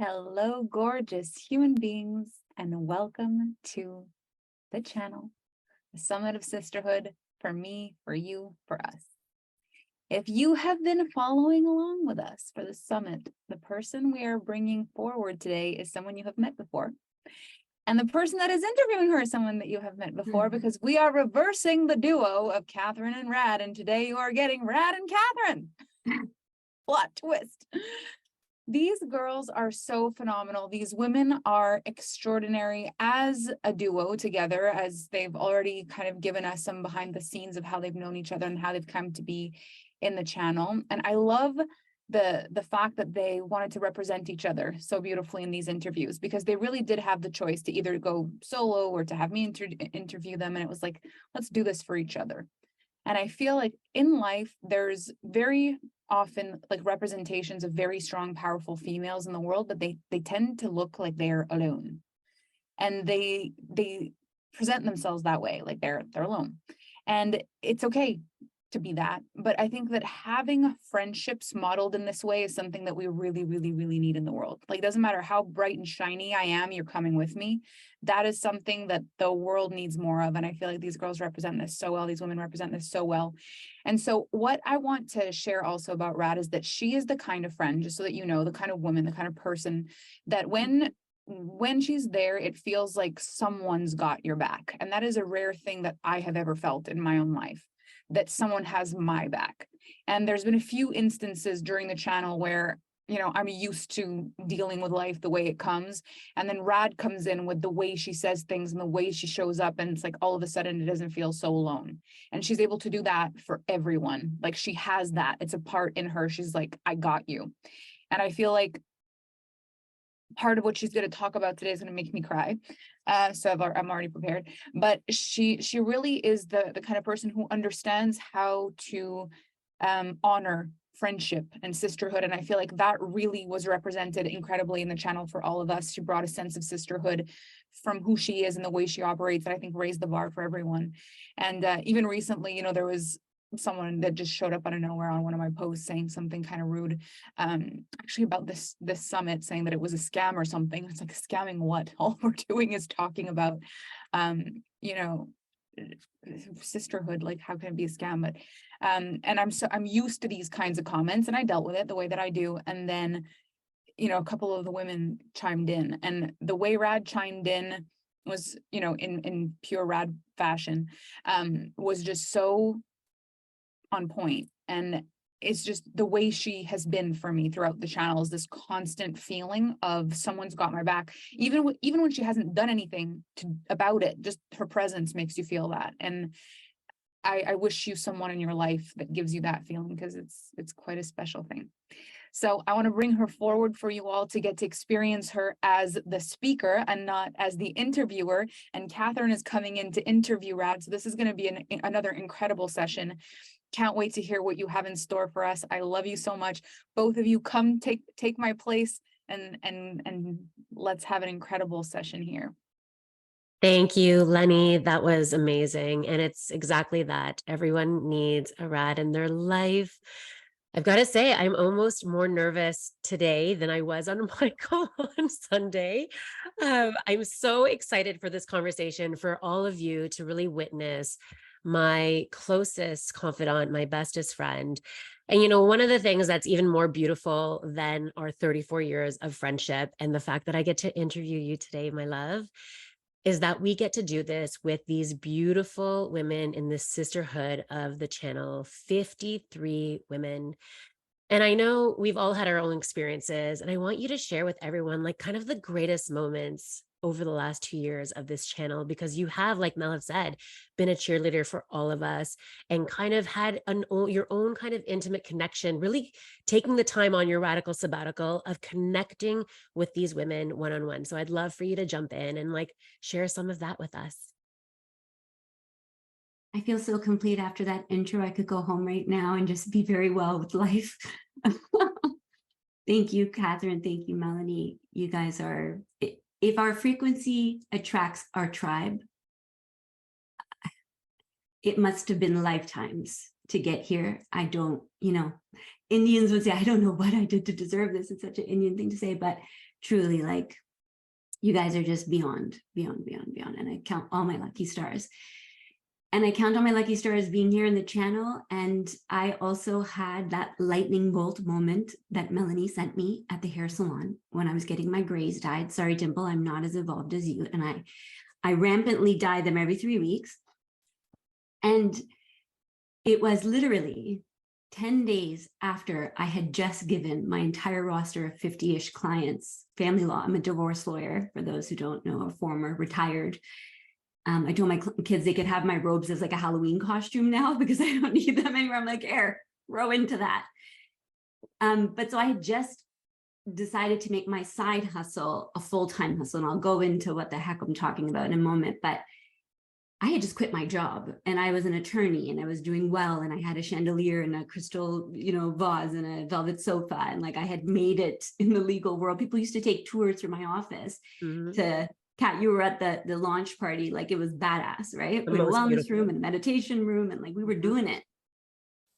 Hello, gorgeous human beings, and welcome to the channel, the Summit of Sisterhood, for me, for you, for us. If you have been following along with us for the summit, the person we are bringing forward today is someone you have met before. And the person that is interviewing her is someone that you have met before, because we are reversing the duo of Catherine and Rad, and today you are getting Rad and Catherine. Plot twist. These girls are so phenomenal. These women are extraordinary as a duo together, as they've already kind of given us some behind the scenes of how they've known each other and how they've come to be in the channel. And I love the fact that they wanted to represent each other so beautifully in these interviews, because they really did have the choice to either go solo or to have me interview them. And it was like, let's do this for each other. And I feel like in life, there's very often like representations of very strong, powerful females in the world, but they tend to look like they're alone. And they present themselves that way, like they're alone. And it's okay to be that. But I think that having friendships modeled in this way is something that we really, really, really need in the world. Like, it doesn't matter how bright and shiny I am, you're coming with me. That is something that the world needs more of. And I feel like these girls represent this so well. These women represent this so well. And so what I want to share also about Rad is that she is the kind of friend, just so that you know, the kind of woman, the kind of person that when she's there, it feels like someone's got your back. And that is a rare thing that I have ever felt in my own life, that someone has my back. And there's been a few instances during the channel where, you know, I'm used to dealing with life the way it comes. And then Rad comes in with the way she says things and the way she shows up. And it's like, all of a sudden it doesn't feel so alone. And she's able to do that for everyone. Like, she has that. It's a part in her. She's like, I got you. And I feel like part of what she's going to talk about today is going to make me cry. So I'm already prepared. But she really is the kind of person who understands how to honor friendship and sisterhood. And I feel like that really was represented incredibly in the channel for all of us. She brought a sense of sisterhood from who she is and the way she operates that I think raised the bar for everyone. And even recently, you know, there was someone that just showed up out of nowhere on one of my posts saying something kind of rude, actually about this summit, saying that it was a scam or something. It's like, scamming what? All we're doing is talking about, you know, sisterhood. Like, how can it be a scam? But and I'm used to these kinds of comments, and I dealt with it the way that I do. And then, you know, a couple of the women chimed in, and the way Rad chimed in was, you know, in pure Rad fashion, was just so on point. And it's just the way she has been for me throughout the channel, is this constant feeling of someone's got my back, even when she hasn't done anything about it. Just her presence makes you feel that. And I wish you someone in your life that gives you that feeling, because it's quite a special thing. So I want to bring her forward for you all to get to experience her as the speaker and not as the interviewer. And Catherine is coming in to interview Rad. So this is going to be another incredible session. Can't wait to hear what you have in store for us. I love you so much. Both of you, come take my place, and let's have an incredible session here. Thank you, Lenny. That was amazing. And it's exactly that. Everyone needs a Rad in their life. I've got to say, I'm almost more nervous today than I was on my call on Sunday. I'm so excited for this conversation, for all of you to really witness my closest confidant, my bestest friend. And, you know, one of the things that's even more beautiful than our 34 years of friendship and the fact that I get to interview you today, my love, is that we get to do this with these beautiful women in the sisterhood of the channel, 53 women. And I know we've all had our own experiences, and I want you to share with everyone like kind of the greatest moments over the last 2 years of this channel, because you have, like Mel have said, been a cheerleader for all of us and kind of had your own kind of intimate connection, really taking the time on your radical sabbatical of connecting with these women one-on-one. So I'd love for you to jump in and like share some of that with us. I feel so complete after that intro. I could go home right now and just be very well with life. Thank you, Catherine. Thank you, Melanie. You guys are, if our frequency attracts our tribe, it must have been lifetimes to get here. I don't, you know, Indians would say, I don't know what I did to deserve this. It's such an Indian thing to say, but truly, like, you guys are just beyond. And I count all my lucky stars. And I count on my lucky stars being here in the channel. And I also had that lightning bolt moment that Melanie sent me at the hair salon when I was getting my grays dyed. Sorry, Dimple, I'm not as evolved as you. And I rampantly dye them every 3 weeks. And it was literally 10 days after I had just given my entire roster of 50-ish clients family law. I'm a divorce lawyer, for those who don't know, a former retired. I told my kids they could have my robes as like a Halloween costume now because I don't need them anymore. I'm like, here, row into that. But so I had just decided to make my side hustle a full-time hustle. And I'll go into what the heck I'm talking about in a moment. But I had just quit my job and I was an attorney and I was doing well. And I had a chandelier and a crystal, vase and a velvet sofa. And like I had made it in the legal world. People used to take tours through my office to Kat, you were at the launch party, like it was badass, right? We had a wellness room and a meditation room, and like we were doing it.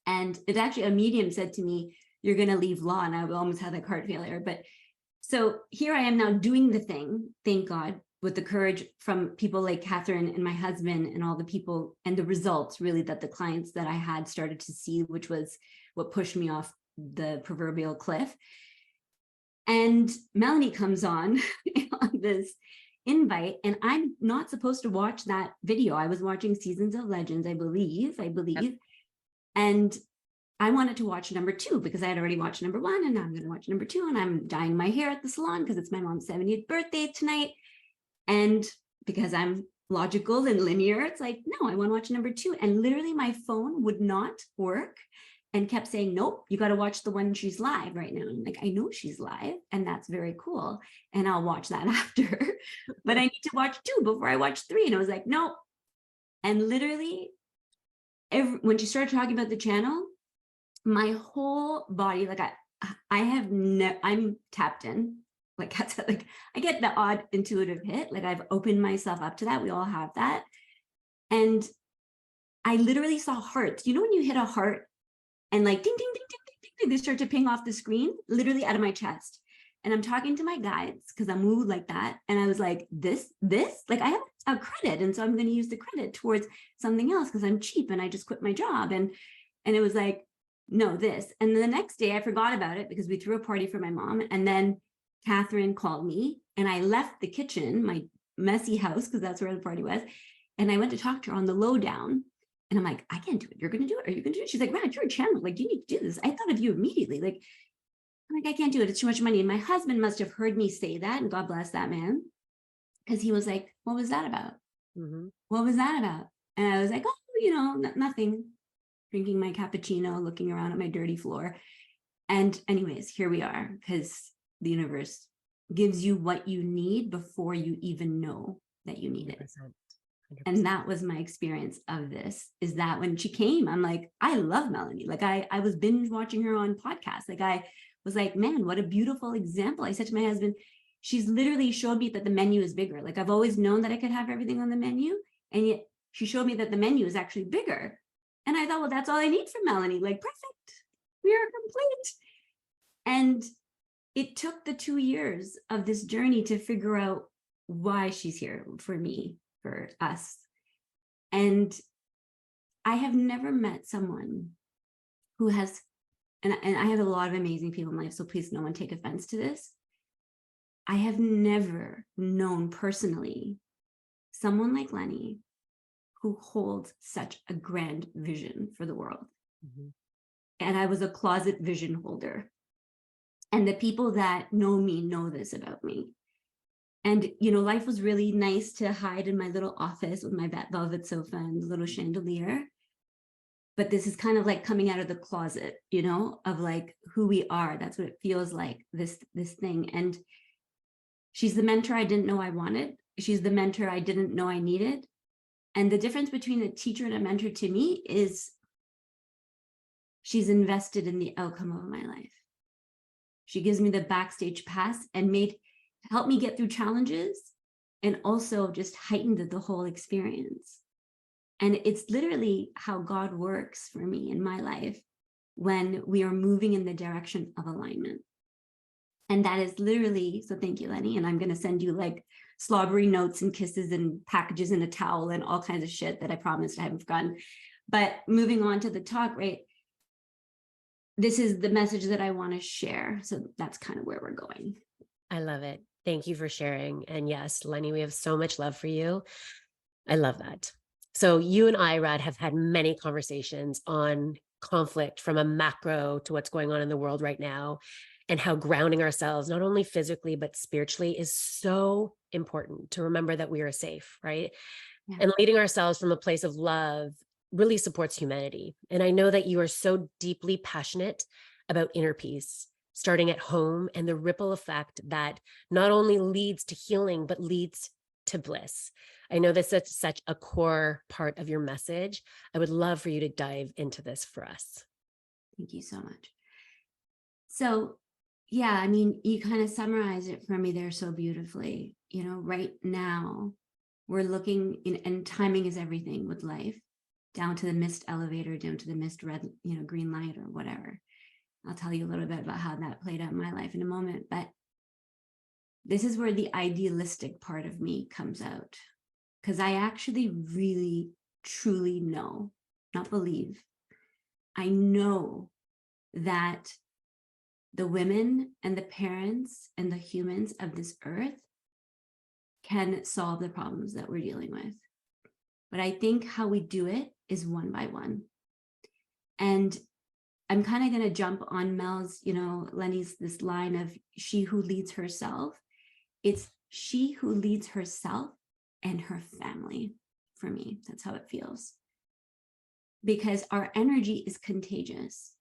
And it's actually a medium said to me, you're going to leave law. And I almost had like heart failure. But so here I am now doing the thing, thank God, with the courage from people like Catherine and my husband and all the people and the results really that the clients that I had started to see, which was what pushed me off the proverbial cliff. And Melanie comes on this invite, and I'm not supposed to watch that video. I was watching Seasons of Legends, I believe. Yep. And I wanted to watch number 2 because I had already watched number 1, and now I'm going to watch number 2. And I'm dyeing my hair at the salon because it's my mom's 70th birthday tonight. And because I'm logical and linear, it's like, no, I want to watch number 2. And literally my phone would not work and kept saying, nope, you got to watch the one she's live right now. I'm like, I know she's live and that's very cool. And I'll watch that after, but I need to watch 2 before I watch 3. And I was like, nope. And literally when she started talking about the channel, my whole body, like I'm tapped in. Like I said, like I get the odd intuitive hit. Like I've opened myself up to that. We all have that. And I literally saw hearts. You know, when you hit a heart and like ding, ding, ding, ding, ding, ding, they start to ping off the screen, literally out of my chest. And I'm talking to my guides because I'm moved like that. And I was like, this, like I have a credit. And so I'm going to use the credit towards something else because I'm cheap and I just quit my job. And it was like, no, this. And then the next day I forgot about it because we threw a party for my mom. And then Catherine called me and I left the kitchen, my messy house, because that's where the party was. And I went to talk to her on the lowdown. And I'm like, I can't do it. You're going to do it. Are you going to do it? She's like, Rad, you're a channel. Like, you need to do this. I thought of you immediately. Like, I'm like, I can't do it. It's too much money. And my husband must have heard me say that. And God bless that man. Because he was like, what was that about? What was that about? And I was like, oh, nothing. Drinking my cappuccino, looking around at my dirty floor. And anyways, here we are. Because the universe gives you what you need before you even know that you need 100%. It. 100%. And that was my experience of this, is that when she came, I'm like, I love Melanie. Like I was binge watching her on podcasts. Like I was like, man, what a beautiful example. I said to my husband, she's literally showed me that the menu is bigger. Like I've always known that I could have everything on the menu. And yet she showed me that the menu is actually bigger. And I thought, well, that's all I need from Melanie. Like, perfect. We are complete. And it took the 2 years of this journey to figure out why she's here for me, for us. And I have never met someone who has, and I have a lot of amazing people in my life, so please no one take offense to this. I have never known personally someone like Lenny who holds such a grand vision for the world. And I was a closet vision holder. And the people that know me know this about me. And, life was really nice to hide in my little office with my velvet sofa and the little chandelier. But this is kind of like coming out of the closet, of like who we are. That's what it feels like, this thing. And she's the mentor I didn't know I wanted. She's the mentor I didn't know I needed. And the difference between a teacher and a mentor to me is she's invested in the outcome of my life. She gives me the backstage pass and helped me get through challenges and also just heightened the whole experience. And it's literally how God works for me in my life when we are moving in the direction of alignment. And that is literally, so thank you, Lenny. And I'm going to send you like slobbery notes and kisses and packages and a towel and all kinds of shit that I promised I haven't forgotten. But moving on to the talk, right? This is the message that I want to share. So that's kind of where we're going. I love it. Thank you for sharing. And yes, Lenny, we have so much love for you. I love that. So you and I, Rad, have had many conversations on conflict from a macro to what's going on in the world right now, and how grounding ourselves, not only physically, but spiritually, is so important to remember that we are safe, right? Yeah. And leading ourselves from a place of love really supports humanity. And I know that you are so deeply passionate about inner peace, starting at home, and the ripple effect that not only leads to healing, but leads to bliss. I know this is such a core part of your message. I would love for you to dive into this for us. Thank you so much. So, yeah, I mean, you kind of summarized it for me there so beautifully. You know, right now we're looking in, and timing is everything with life, down to the missed elevator, down to the missed red, green light or whatever. I'll tell you a little bit about how that played out in my life in a moment, but this is where the idealistic part of me comes out, because I actually really, truly know, not believe, I know that the women and the parents and the humans of this earth can solve the problems that we're dealing with. But I think how we do it is one by one. And I'm kind of going to jump on Mel's, Lenny's, this line of she who leads herself. It's she who leads herself and her family. For me, that's how it feels. Because our energy is contagious.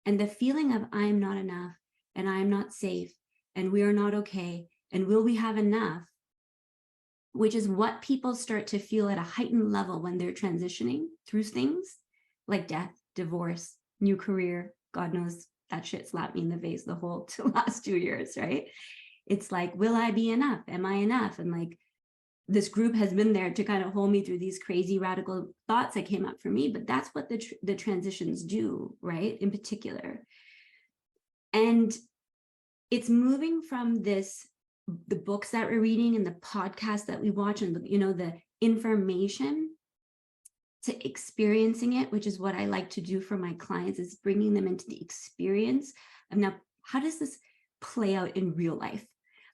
And the feeling of I'm not enough and I'm not safe and we are not okay and will we have enough, which is what people start to feel at a heightened level when they're transitioning through things like death, divorce, new career. God knows that shit slapped me in the face the whole last 2 years, right? It's like, will I be enough? Am I enough? And like, this group has been there to kind of hold me through these crazy radical thoughts that came up for me, but that's what the transitions do, right? In particular. And it's moving from the books that we're reading and the podcasts that we watch and the information to experiencing it, which is what I like to do for my clients, is bringing them into the experience of now, how does this play out in real life?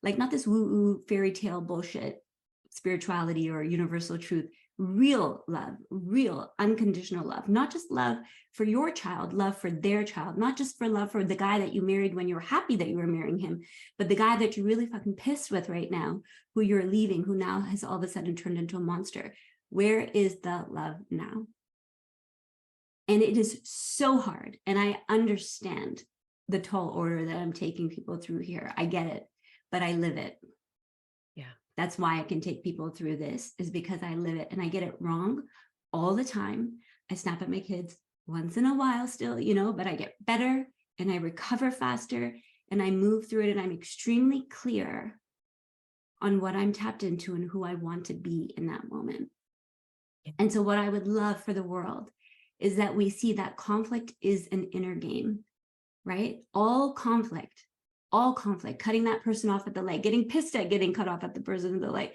Like not this woo-woo fairy tale bullshit, spirituality or universal truth, real love, real unconditional love, not just love for your child, love for their child, not just for love for the guy that you married when you were happy that you were marrying him, but the guy that you're really fucking pissed with right now, who you're leaving, who now has all of a sudden turned into a monster. Where is the love now? And it is so hard. And I understand the tall order that I'm taking people through here. I get it, but I live it. Yeah. That's why I can take people through this, is because I live it and I get it wrong all the time. I snap at my kids once in a while still, but I get better and I recover faster and I move through it, and I'm extremely clear on what I'm tapped into and who I want to be in that moment. And so what I would love for the world is that we see that conflict is an inner game, right? All conflict, cutting that person off at the leg, getting pissed at getting cut off at the person at the leg,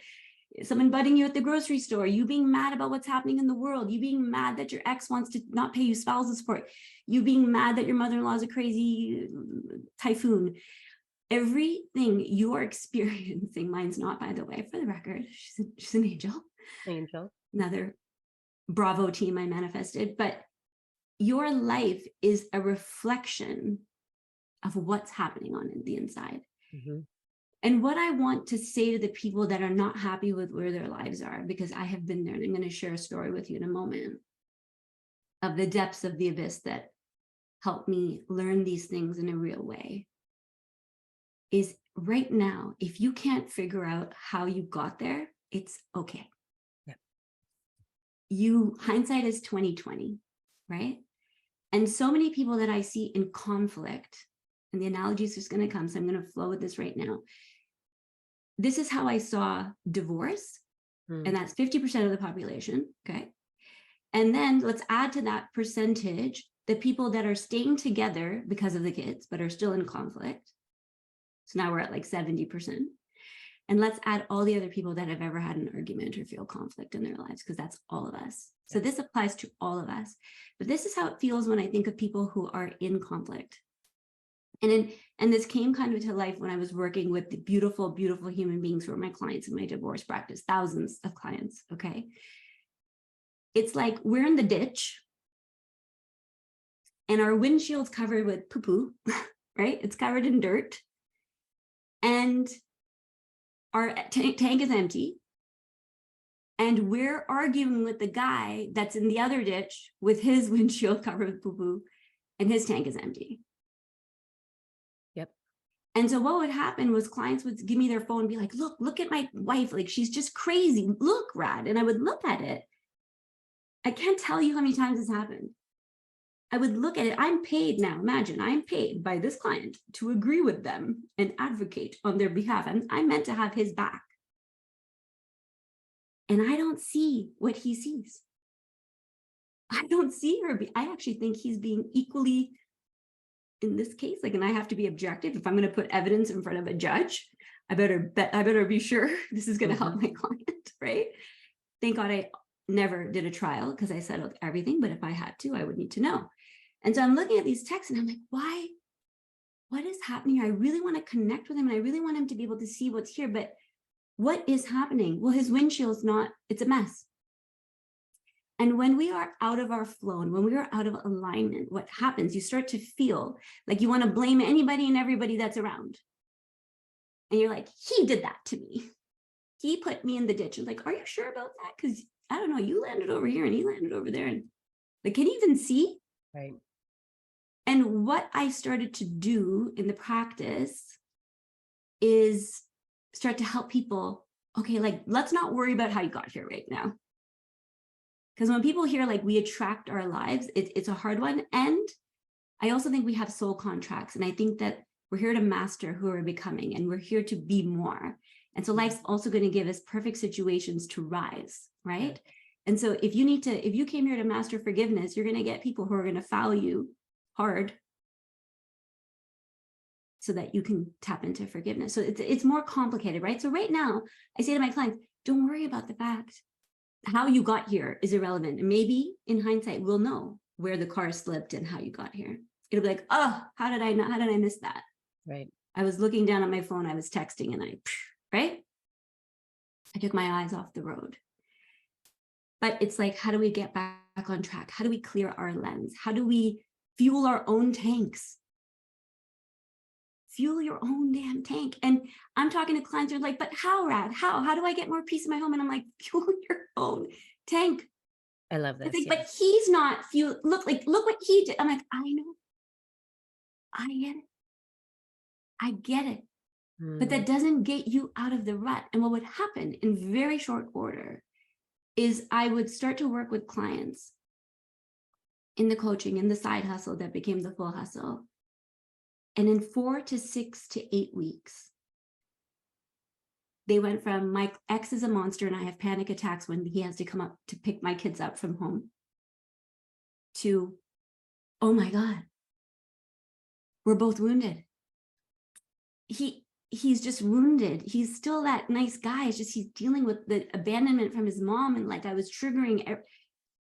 someone butting you at the grocery store, you being mad about what's happening in the world, you being mad that your ex wants to not pay you spousal support, you being mad that your mother-in-law is a crazy typhoon. Everything you are experiencing, mine's not, by the way, for the record, she's an angel. Another Bravo team I manifested, but your life is a reflection of what's happening on the inside. Mm-hmm. And what I want to say to the people that are not happy with where their lives are, because I have been there, and I'm going to share a story with you in a moment of the depths of the abyss that helped me learn these things in a real way, is right now, if you can't figure out how you got there, it's okay. Hindsight is 20/20, right? And so many people that I see in conflict, and the analogy is just going to come, so I'm going to flow with this right now. This is how I saw divorce, and that's 50% of the population, okay? And then let's add to that percentage the people that are staying together because of the kids, but are still in conflict. So now we're at like 70%. And let's add all the other people that have ever had an argument or feel conflict in their lives, because that's all of us. So this applies to all of us. But this is how it feels when I think of people who are in conflict. And this came kind of to life when I was working with the beautiful, beautiful human beings who are my clients in my divorce practice, thousands of clients, okay? It's like we're in the ditch and our windshield's covered with poo-poo, right? It's covered in dirt. And our tank is empty. And we're arguing with the guy that's in the other ditch with his windshield covered with poo-poo and his tank is empty. Yep. And so what would happen was clients would give me their phone and be like, look at my wife. Like, she's just crazy. Look, Rad. And I would look at it. I can't tell you how many times this happened. I would look at it. I'm paid now. Imagine I'm paid by this client to agree with them and advocate on their behalf. And I'm meant to have his back. And I don't see what he sees. I don't see her. I actually think he's being equally, in this case, like, and I have to be objective. If I'm going to put evidence in front of a judge, I better be sure this is going to help my client, right? Thank God I never did a trial because I settled everything. But if I had to, I would need to know. And so I'm looking at these texts and I'm like, why? What is happening here? I really want to connect with him and I really want him to be able to see what's here. But what is happening? Well, his windshield's not, it's a mess. And when we are out of our flow and when we are out of alignment, what happens? You start to feel like you want to blame anybody and everybody that's around. And you're like, he did that to me. He put me in the ditch. And like, are you sure about that? Because I don't know, you landed over here and he landed over there. And like, can you even see? Right. And what I started to do in the practice is start to help people, okay, like, let's not worry about how you got here right now. Because when people hear like we attract our lives, it's a hard one. And I also think we have soul contracts. And I think that we're here to master who we're becoming and we're here to be more. And so life's also going to give us perfect situations to rise, right? And so if you came here to master forgiveness, you're going to get people who are going to foul you hard so that you can tap into forgiveness. So it's more complicated, right? So right now, I say to my clients, don't worry about the fact how you got here is irrelevant. And maybe in hindsight, we'll know where the car slipped and how you got here. It'll be like, oh, how did I miss that? Right. I was looking down at my phone, I was texting and right? I took my eyes off the road. But it's like, how do we get back on track? How do we clear our lens? How do we fuel our own tanks? Fuel your own damn tank. And I'm talking to clients who are like, but how, Rad? How do I get more peace in my home? And I'm like, fuel your own tank. I love this. Like, but he's not fuel. Look what he did. I'm like, I know. I get it. I get it. But that doesn't get you out of the rut. And what would happen in very short order is I would start to work with clients in the coaching, in the side hustle that became the full hustle. And in 4 to 6 to 8 weeks, they went from my ex is a monster and I have panic attacks when he has to come up to pick my kids up from home to, oh my God, we're both wounded. He's just wounded. He's still that nice guy. It's just he's dealing with the abandonment from his mom. And like I was triggering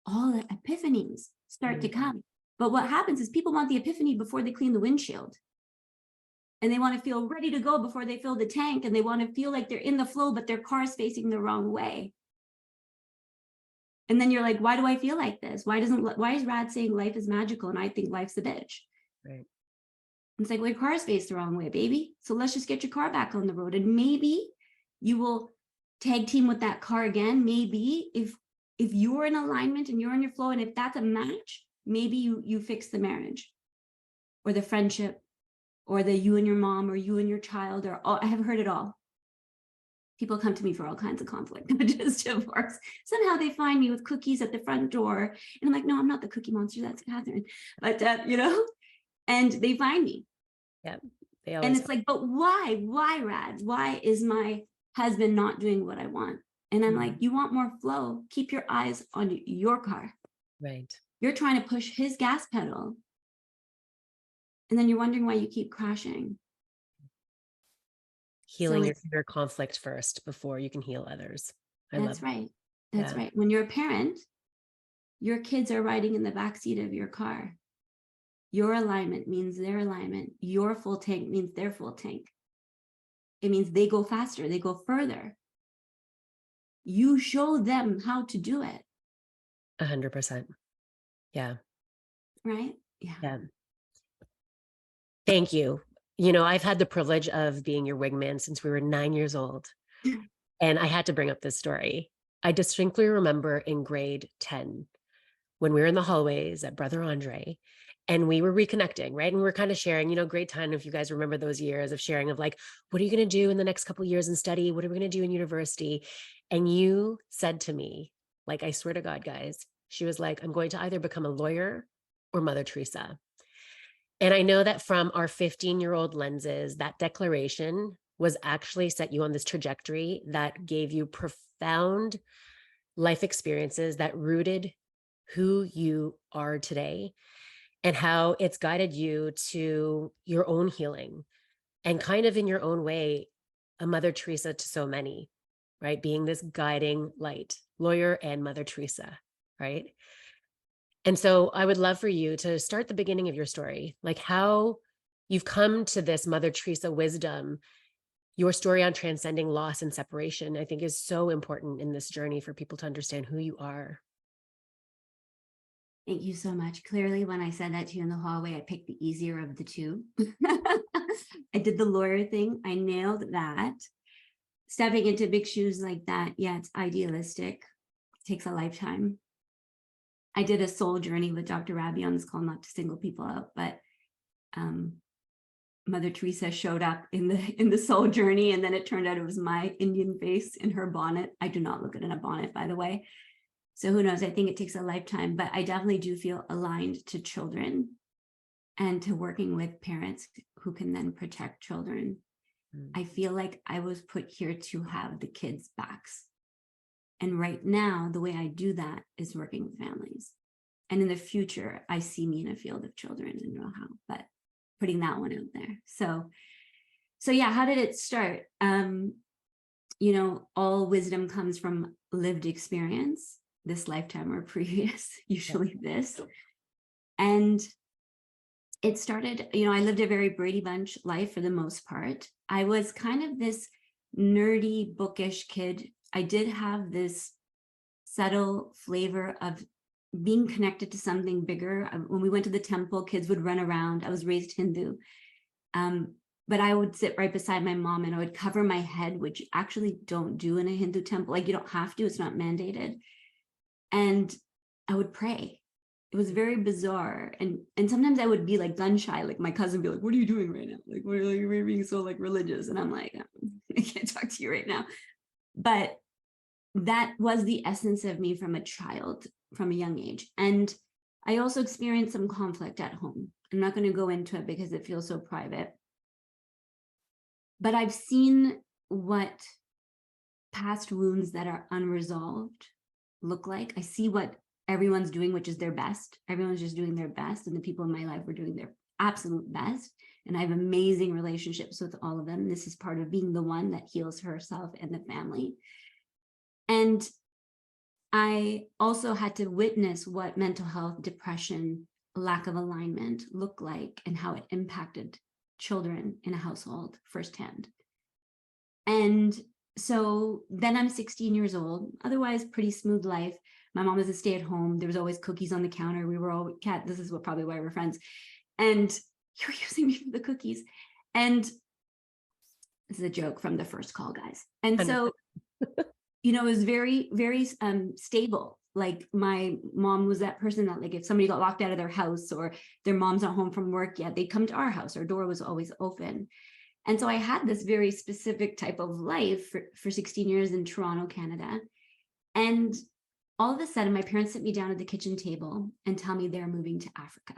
all the epiphanies start to come. But what happens is people want the epiphany before they clean the windshield. And they want to feel ready to go before they fill the tank. And they want to feel like they're in the flow, but their car is facing the wrong way. And then you're like, why do I feel like this? Why is Rad saying life is magical? And I think life's a bitch. Right. It's like, well, your car's faced the wrong way, baby. So let's just get your car back on the road. And maybe you will tag team with that car again. Maybe if you're in alignment and you're in your flow, and if that's a match, maybe you fix the marriage or the friendship or the you and your mom or you and your child or all. I have heard it all. People come to me for all kinds of conflict, not just divorce. Somehow they find me with cookies at the front door. And I'm like, no, I'm not the cookie monster. That's Catherine. But, and they find me. Yeah. And it's like, but why, Rad? Why is my husband not doing what I want? And I'm like, you want more flow? Keep your eyes on your car. Right. You're trying to push his gas pedal. And then you're wondering why you keep crashing. healing your it's, inner conflict first before you can heal others. I love that's that. right. That's Yeah. right. When you're a parent, your kids are riding in the backseat of your car. Your alignment means their alignment. Your full tank means their full tank. It means they go faster, they go further. You show them how to do it. 100%. Yeah. Right? Yeah. Yeah. Thank you. You know, I've had the privilege of being your wingman since we were 9 years old. And I had to bring up this story. I distinctly remember in grade 10 when we were in the hallways at Brother Andre and we were reconnecting, right? And we were kind of sharing, you know, grade 10, if you guys remember those years of sharing of like, what are you going to do in the next couple of years in study? What are we going to do in university? And you said to me, like, I swear to God, guys, she was like, I'm going to either become a lawyer or Mother Teresa. And I know that from our 15-year-old lenses, that declaration was actually set you on this trajectory that gave you profound life experiences that rooted who you are today and how it's guided you to your own healing and kind of in your own way, a Mother Teresa to so many, right? Being this guiding light, lawyer and Mother Teresa, right? And so I would love for you to start the beginning of your story, like how you've come to this Mother Teresa wisdom. Your story on transcending loss and separation, I think, is so important in this journey for people to understand who you are. Thank you so much. Clearly, when I said that to you in the hallway, I picked the easier of the two. I did the lawyer thing. I nailed that. Stepping into big shoes like that, yeah, it's idealistic. It takes a lifetime. I did a soul journey with Dr. Rabi on this call, not to single people out, but Mother Teresa showed up in the soul journey, and then it turned out it was my Indian face in her bonnet. I do not look good in a bonnet, by the way. So who knows? I think it takes a lifetime, but I definitely do feel aligned to children and to working with parents who can then protect children. I feel like I was put here to have the kids' backs. And right now, the way I do that is working with families. And in the future, I see me in a field of children and know how, but putting that one out there. So yeah, how did it start? You know, all wisdom comes from lived experience, this lifetime or previous, usually this. And it started, you know, I lived a very Brady Bunch life for the most part. I was kind of this nerdy, bookish kid. I did have this subtle flavor of being connected to something bigger. When we went to the temple, kids would run around. I was raised Hindu. But I would sit right beside my mom and I would cover my head, which actually don't do in a Hindu temple. Like you don't have to, it's not mandated. And I would pray. It was very bizarre. And sometimes I would be like gun shy. Like my cousin would be like, what are you doing right now? Like, what are you being so like religious? And I'm like, I can't talk to you right now. But that was the essence of me from a child, from a young age. And I also experienced some conflict at home. I'm not going to go into it because it feels so private. But I've seen what past wounds that are unresolved look like. I see what everyone's doing, which is their best. Everyone's just doing their best. And the people in my life were doing their absolute best. And I have amazing relationships with all of them. This is part of being the one that heals herself and the family. And I also had to witness what mental health, depression, lack of alignment looked like and how it impacted children in a household firsthand. And so then I'm 16 years old, otherwise pretty smooth life. My mom was a stay-at-home. There was always cookies on the counter. We were all, Kat, this is probably why we're friends. And you were using me for the cookies. And this is a joke from the first call, guys. And so, you know, it was very, very stable. Like my mom was that person that like if somebody got locked out of their house or their mom's not home from work yet, they'd come to our house. Our door was always open. And so I had this very specific type of life for 16 years in Toronto, Canada. And all of a sudden, my parents sit me down at the kitchen table and tell me they're moving to Africa.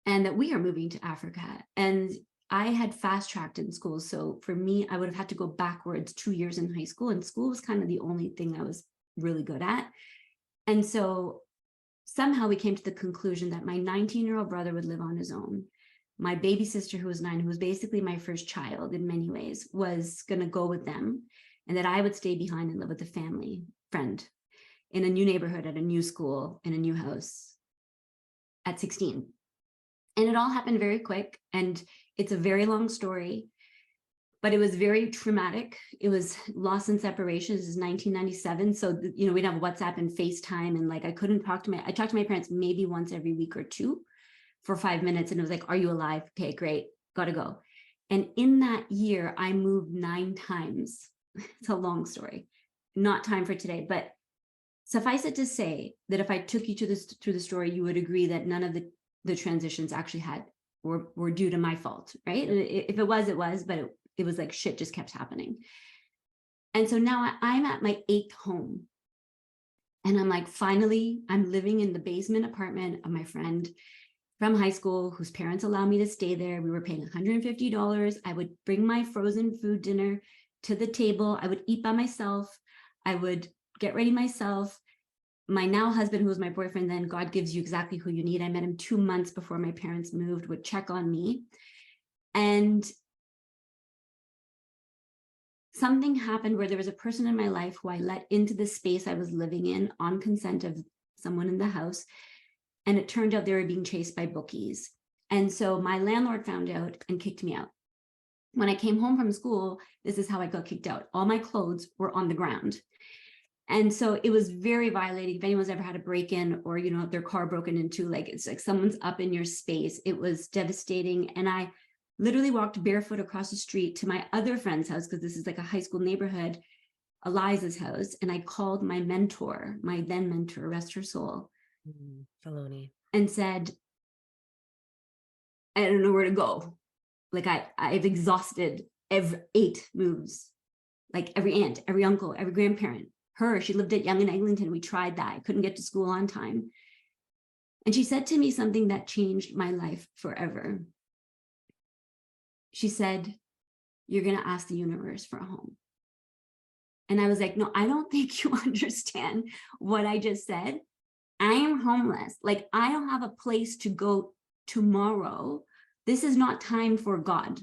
And that we are moving to Africa. And I had fast-tracked in school. So for me, I would have had to go backwards 2 years in high school. And school was kind of the only thing I was really good at. And so somehow we came to the conclusion that my 19-year-old brother would live on his own. my baby sister, who was 9, who was basically my first child in many ways, was going to go with them, and that I would stay behind and live with a family friend in a new neighborhood, at a new school, in a new house at 16. And it all happened very quick. And it's a very long story, but it was very traumatic. It was loss and separation. This is 1997. So, we'd have WhatsApp and FaceTime, and like, I talked to my parents maybe once every week or two for 5 minutes. And it was like, are you alive? Okay, great. Gotta go. And in that year, I moved 9 times. It's a long story, not time for today, but suffice it to say that if I took you through the story, you would agree that none of the transitions actually were due to my fault, right? If it was, but it was like shit just kept happening. And so now I'm at my 8th home, and I'm like, finally, I'm living in the basement apartment of my friend from high school, whose parents allowed me to stay there. We were paying $150. I would bring my frozen food dinner to the table. I would eat by myself. I would get ready myself. My now husband, who was my boyfriend then, God gives you exactly who you need. I met him 2 months before my parents moved, would check on me. And something happened where there was a person in my life who I let into the space I was living in on consent of someone in the house. And it turned out they were being chased by bookies. And so my landlord found out and kicked me out. When I came home from school, this is how I got kicked out. All my clothes were on the ground. And so it was very violating. If anyone's ever had a break-in or, their car broken into, like, it's like someone's up in your space. It was devastating. And I literally walked barefoot across the street to my other friend's house, because this is like a high school neighborhood, Eliza's house. And I called my mentor, my then mentor, rest her soul, Melanie, and said, I don't know where to go. Like, I've exhausted every 8 moves, like every aunt, every uncle, every grandparent. She lived at Yonge and Eglinton. We tried that. I couldn't get to school on time. And she said to me something that changed my life forever. She said, you're going to ask the universe for a home. And I was like, no, I don't think you understand what I just said. I am homeless. Like, I don't have a place to go tomorrow. This is not time for God.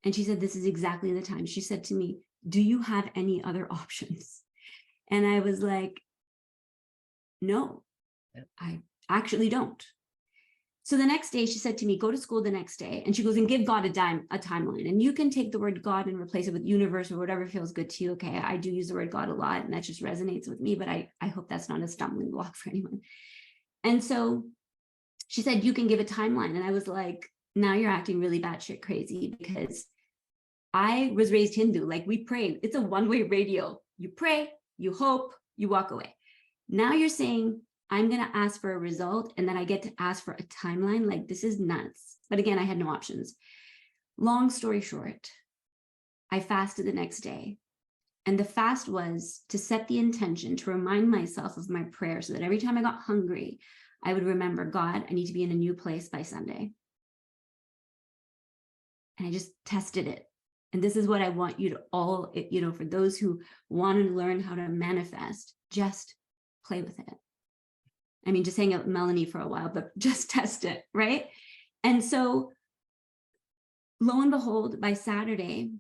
And she said, this is exactly the time. She said to me, do you have any other options? And I was like, no, I actually don't. So the next day she said to me, go to school the next day. And she goes, and give God a timeline. And you can take the word God and replace it with universe or whatever feels good to you. Okay, I do use the word God a lot, and that just resonates with me, but I hope that's not a stumbling block for anyone. And so she said, you can give a timeline. And I was like, now you're acting really batshit crazy, because I was raised Hindu. Like, we pray. It's a one-way radio. You pray, you hope, you walk away. Now you're saying, I'm going to ask for a result, and then I get to ask for a timeline. Like, this is nuts. But again, I had no options. Long story short, I fasted the next day. And the fast was to set the intention to remind myself of my prayer, so that every time I got hungry, I would remember, God, I need to be in a new place by Sunday. And I just tested it. And this is what I want you to all, for those who want to learn how to manifest, just play with it. I mean, just hang out with Melanie for a while, but just test it, right? And so lo and behold, by Saturday,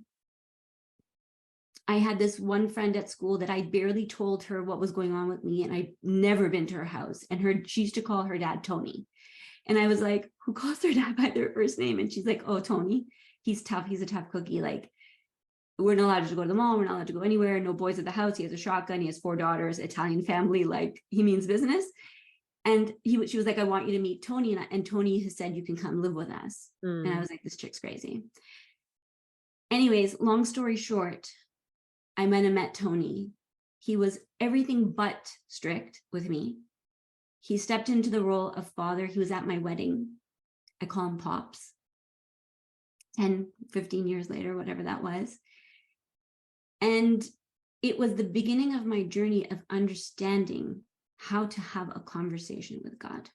I had this one friend at school that I barely told her what was going on with me, and I'd never been to her house. And she used to call her dad Tony. And I was like, who calls their dad by their first name? And she's like, oh, Tony. He's tough. He's a tough cookie. Like, we're not allowed to go to the mall. We're not allowed to go anywhere. No boys at the house. He has a shotgun. He has 4 daughters, Italian family. Like, he means business. And she was like, I want you to meet Tony. And Tony has said, you can come live with us. And I was like, this chick's crazy. Anyways, long story short, I went and met Tony. He was everything but strict with me. He stepped into the role of father. He was at my wedding. I call him Pops. 10, 15 years later, whatever that was. And it was the beginning of my journey of understanding how to have a conversation with God.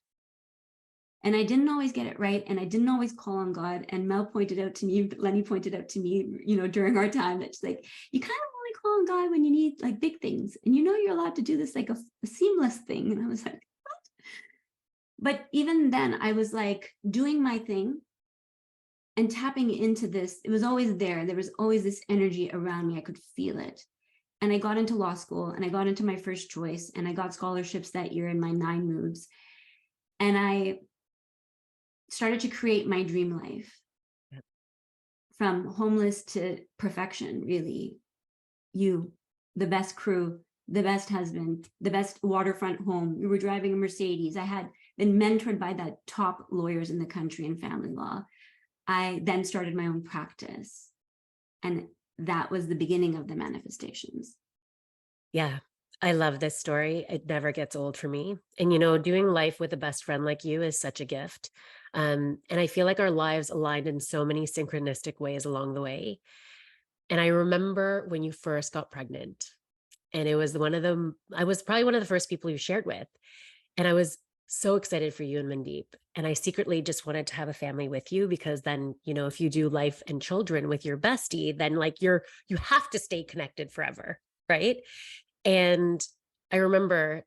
And I didn't always get it right. And I didn't always call on God. And Mel pointed out to me, Lenny pointed out to me, during our time, that she's like, you kind of only call on God when you need like big things. And you're allowed to do this like a seamless thing. And I was like, what? But even then I was like doing my thing. and tapping into this, it was always there. There was always this energy around me. I could feel it. And I got into law school and I got into my first choice and I got scholarships that year in my 9 moves. And I started to create my dream life. Yep. From homeless to perfection, really. You, the best crew, the best husband, the best waterfront home. We were driving a Mercedes. I had been mentored by the top lawyers in the country in family law. I then started my own practice. And that was the beginning of the manifestations. Yeah, I love this story. It never gets old for me. And, you know, doing life with a best friend like you is such a gift. And I feel like our lives aligned in so many synchronistic ways along the way. And I remember when you first got pregnant, and it was I was probably one of the first people you shared with. And I was so excited for you and Mandeep. And I secretly just wanted to have a family with you because then, you know, if you do life and children with your bestie, then like you have to stay connected forever. Right. And I remember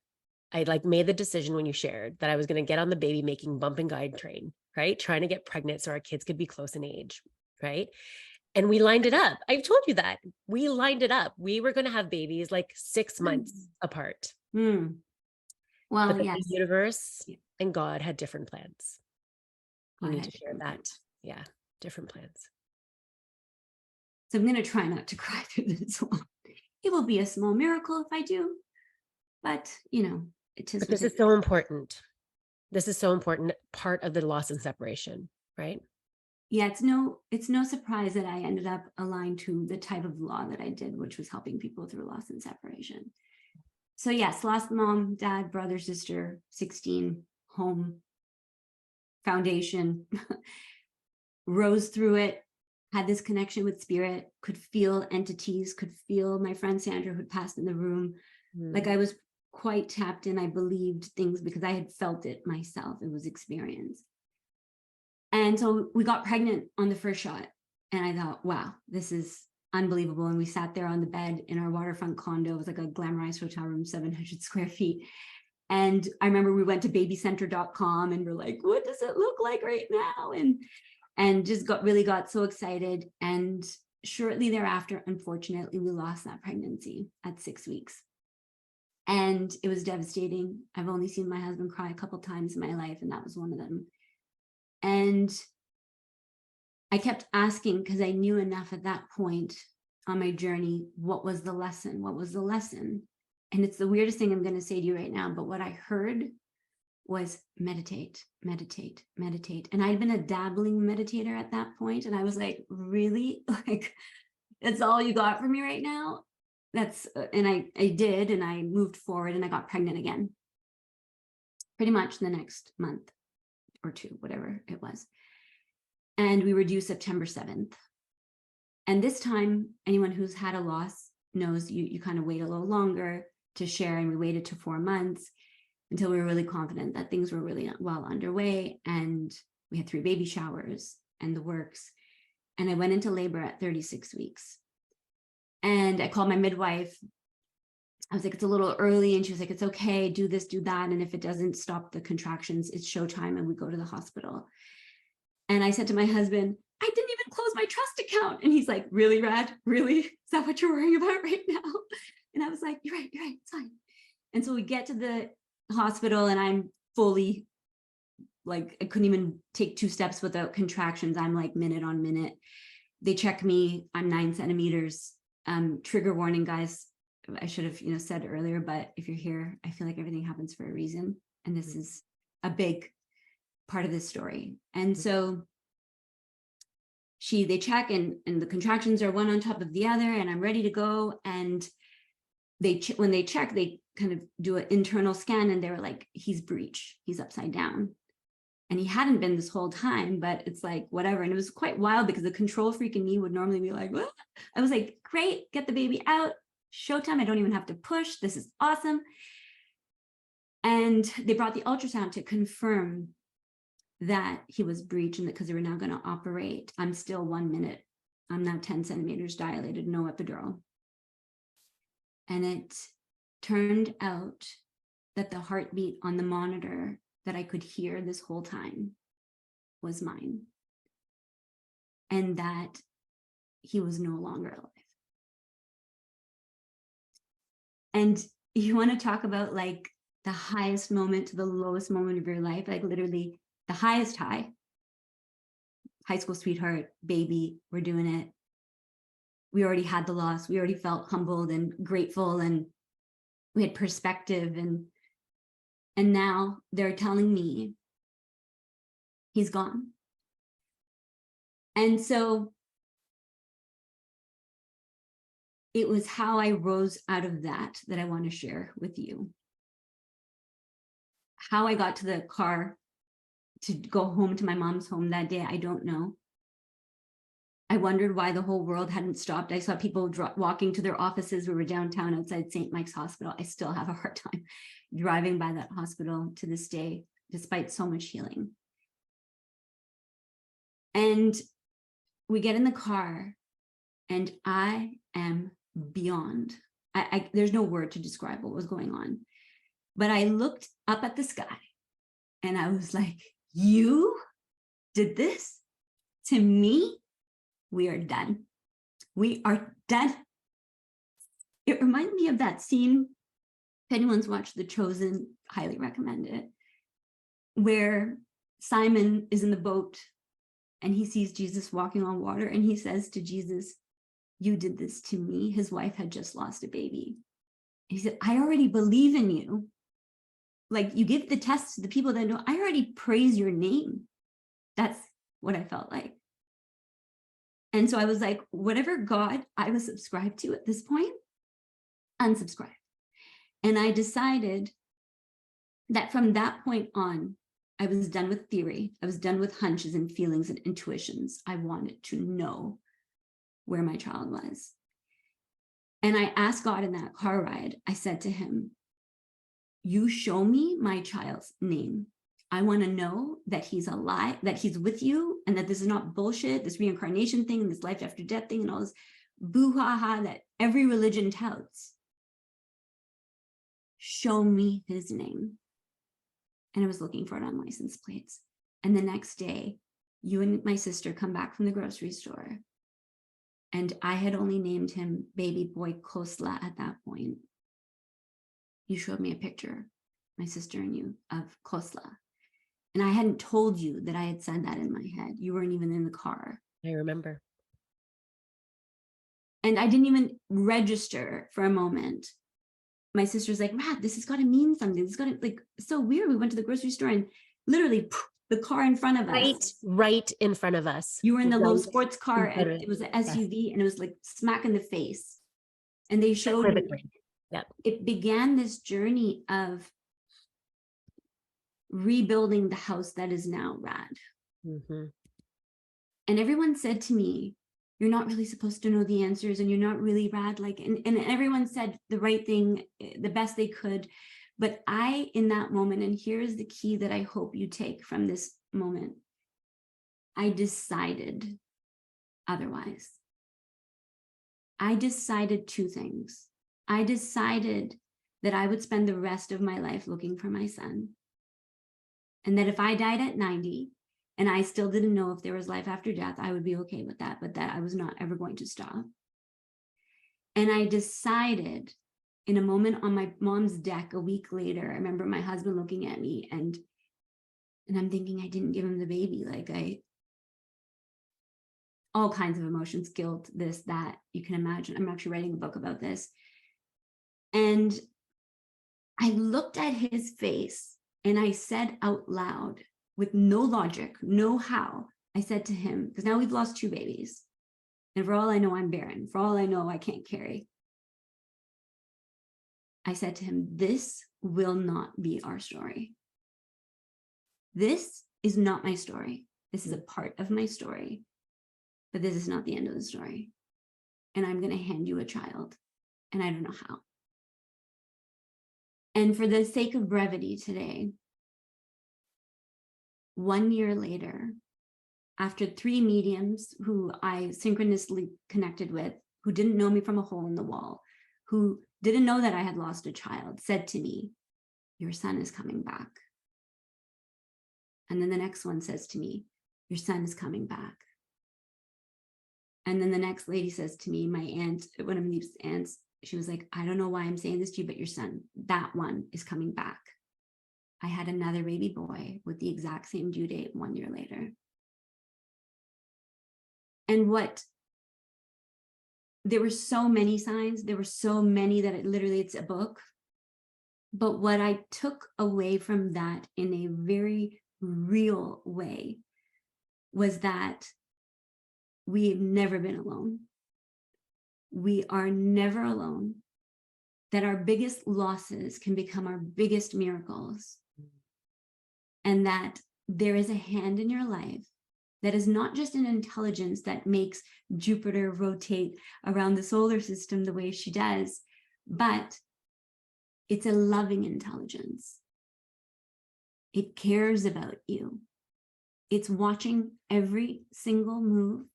I like made the decision when you shared that I was going to get on the baby making bump and guide train, right? Trying to get pregnant so our kids could be close in age. Right. And we lined it up. I've told you that we lined it up. We were going to have babies like 6 months apart. Mm. Well, But then yes. the universe and God had different plans. You need to share that. Plans. Yeah, different plans. So I'm going to try not to cry through this one. It will be a small miracle if I do, but you know, it is. But this is so important. This is so important part of the loss and separation, right? Yeah, it's no surprise that I ended up aligned to the type of law that I did, which was helping people through loss and separation. So yes, lost mom, dad, brother, sister, 16, home, foundation, rose through it, had this connection with spirit, could feel entities, could feel my friend Sandra who'd passed in the room. Like I was quite tapped in. I believed things because I had felt it myself. It was experience. And so we got pregnant on the first shot. And I thought, wow, this is unbelievable. And we sat there on the bed in our waterfront condo. It was like a glamorized hotel room, 700 square feet. And I remember we went to babycenter.com and we're like, what does it look like right now? And just got so excited. And shortly thereafter, unfortunately, we lost that pregnancy at 6 weeks. And it was devastating. I've only seen my husband cry a couple times in my life, and that was one of them. And I kept asking, because I knew enough at that point on my journey, what was the lesson? What was the lesson? And it's the weirdest thing I'm going to say to you right now, but what I heard was meditate, meditate, meditate. And I'd been a dabbling meditator at that point, and I was like, really? Like, that's all you got for me right now? And I did, and I moved forward, and I got pregnant again. Pretty much the next month or two, whatever it was. And we were due September 7th. And this time, anyone who's had a loss knows you kind of wait a little longer to share. And we waited to 4 months until we were really confident that things were really well underway. And we had 3 baby showers and the works. And I went into labor at 36 weeks. And I called my midwife. I was like, it's a little early. And she was like, it's okay, do this, do that. And if it doesn't stop the contractions, it's showtime and we go to the hospital. And I said to my husband, I didn't even close my trust account. And he's like, really, Rad? Really? Is that what you're worrying about right now? And I was like, you're right, it's fine. And so we get to the hospital and I'm fully like, I couldn't even take 2 steps without contractions. I'm like minute on minute. They check me, I'm 9 centimeters. Trigger warning, guys. I should have, said earlier, but if you're here, I feel like everything happens for a reason. And this is a big part of this story. And so they check and the contractions are one on top of the other and I'm ready to go. And when they check, they kind of do an internal scan and they were like, he's breech, he's upside down. And he hadn't been this whole time, but it's like, whatever. And it was quite wild because the control freak in me would normally be like, what? I was like, great, get the baby out, showtime. I don't even have to push. This is awesome. And they brought the ultrasound to confirm that he was breech and because they were now going to operate. I'm still 1 minute. I'm now 10 centimeters dilated, no epidural. And it turned out that the heartbeat on the monitor that I could hear this whole time was mine. and that he was no longer alive. And you want to talk about like the highest moment to the lowest moment of your life, like literally the highest high school sweetheart, baby, we're doing it. We already had the loss. We already felt humbled and grateful, and we had perspective. And now they're telling me he's gone. And so it was how I rose out of that I want to share with you. How I got to the car to go home to my mom's home that day, I don't know. I wondered why the whole world hadn't stopped. I saw people walking to their offices. We were downtown outside St. Mike's Hospital. I still have a hard time driving by that hospital to this day, despite so much healing. And we get in the car, and I am beyond. There's no word to describe what was going on. But I looked up at the sky, and I was like, you did this to me? We are done. We are done. It reminded me of that scene. If anyone's watched The Chosen, highly recommend it, where Simon is in the boat and he sees Jesus walking on water, and he says to Jesus, you did this to me. His wife had just lost a baby. And he said, I already believe in you. Like, you give the test to the people that know, I already praise your name. That's what I felt like. And so I was like, whatever God I was subscribed to at this point, unsubscribe. And I decided that from that point on, I was done with theory. I was done with hunches and feelings and intuitions. I wanted to know where my child was. And I asked God in that car ride, I said to him, you show me my child's name. I want to know that he's alive, that he's with you, and that this is not bullshit, this reincarnation thing, and this life after death thing, and all this boo-ha-ha that every religion touts. Show me his name. And I was looking for it on license plates. And the next day, you and my sister come back from the grocery store. And I had only named him baby boy Kosla at that point. You showed me a picture, my sister and you, of Kosla. And I hadn't told you that I had said that in my head. You weren't even in the car. I remember. And I didn't even register for a moment. My sister's like, Rad, this has got to mean something. This has got to, like, so weird. We went to the grocery store and literally the car in front of us. Right in front of us. You were in the low Right sports car, and it was an SUV, and it was like smack in the face. And they showed me. Yep. It began this journey of rebuilding the house that is now Rad. Mm-hmm. And everyone said to me, you're not really supposed to know the answers, and you're not really Rad. Like, and everyone said the right thing, the best they could. But I, in that moment, and here's the key that I hope you take from this moment, I decided otherwise. I decided two things. I decided that I would spend the rest of my life looking for my son. And that if I died at 90 and I still didn't know if there was life after death, I would be okay with that, but that I was not ever going to stop. And I decided in a moment on my mom's deck a week later, I remember my husband looking at me and I'm thinking I didn't give him the baby. Like, all kinds of emotions, guilt, this, that, you can imagine. I'm actually writing a book about this. And I looked at his face and I said out loud, with no logic, no how, I said to him, because now we've lost two babies. And for all I know, I'm barren. For all I know, I can't carry. I said to him, this will not be our story. This is not my story. This is a part of my story, but this is not the end of the story. And I'm going to hand you a child, and I don't know how. And for the sake of brevity today, 1 year later, after 3 mediums who I synchronously connected with, who didn't know me from a hole in the wall, who didn't know that I had lost a child, said to me, your son is coming back. And then the next one says to me, your son is coming back. And then the next lady says to me, my aunt, one of my aunts, she was like, I don't know why I'm saying this to you, but your son, that one is coming back. I had another baby boy with the exact same due date 1 year later. And there were so many signs, there were so many that it's a book. But what I took away from that in a very real way was that we've never been alone. We are never alone. That our biggest losses can become our biggest miracles. And that there is a hand in your life that is not just an intelligence that makes Jupiter rotate around the solar system the way she does, but it's a loving intelligence. It cares about you. It's watching every single move.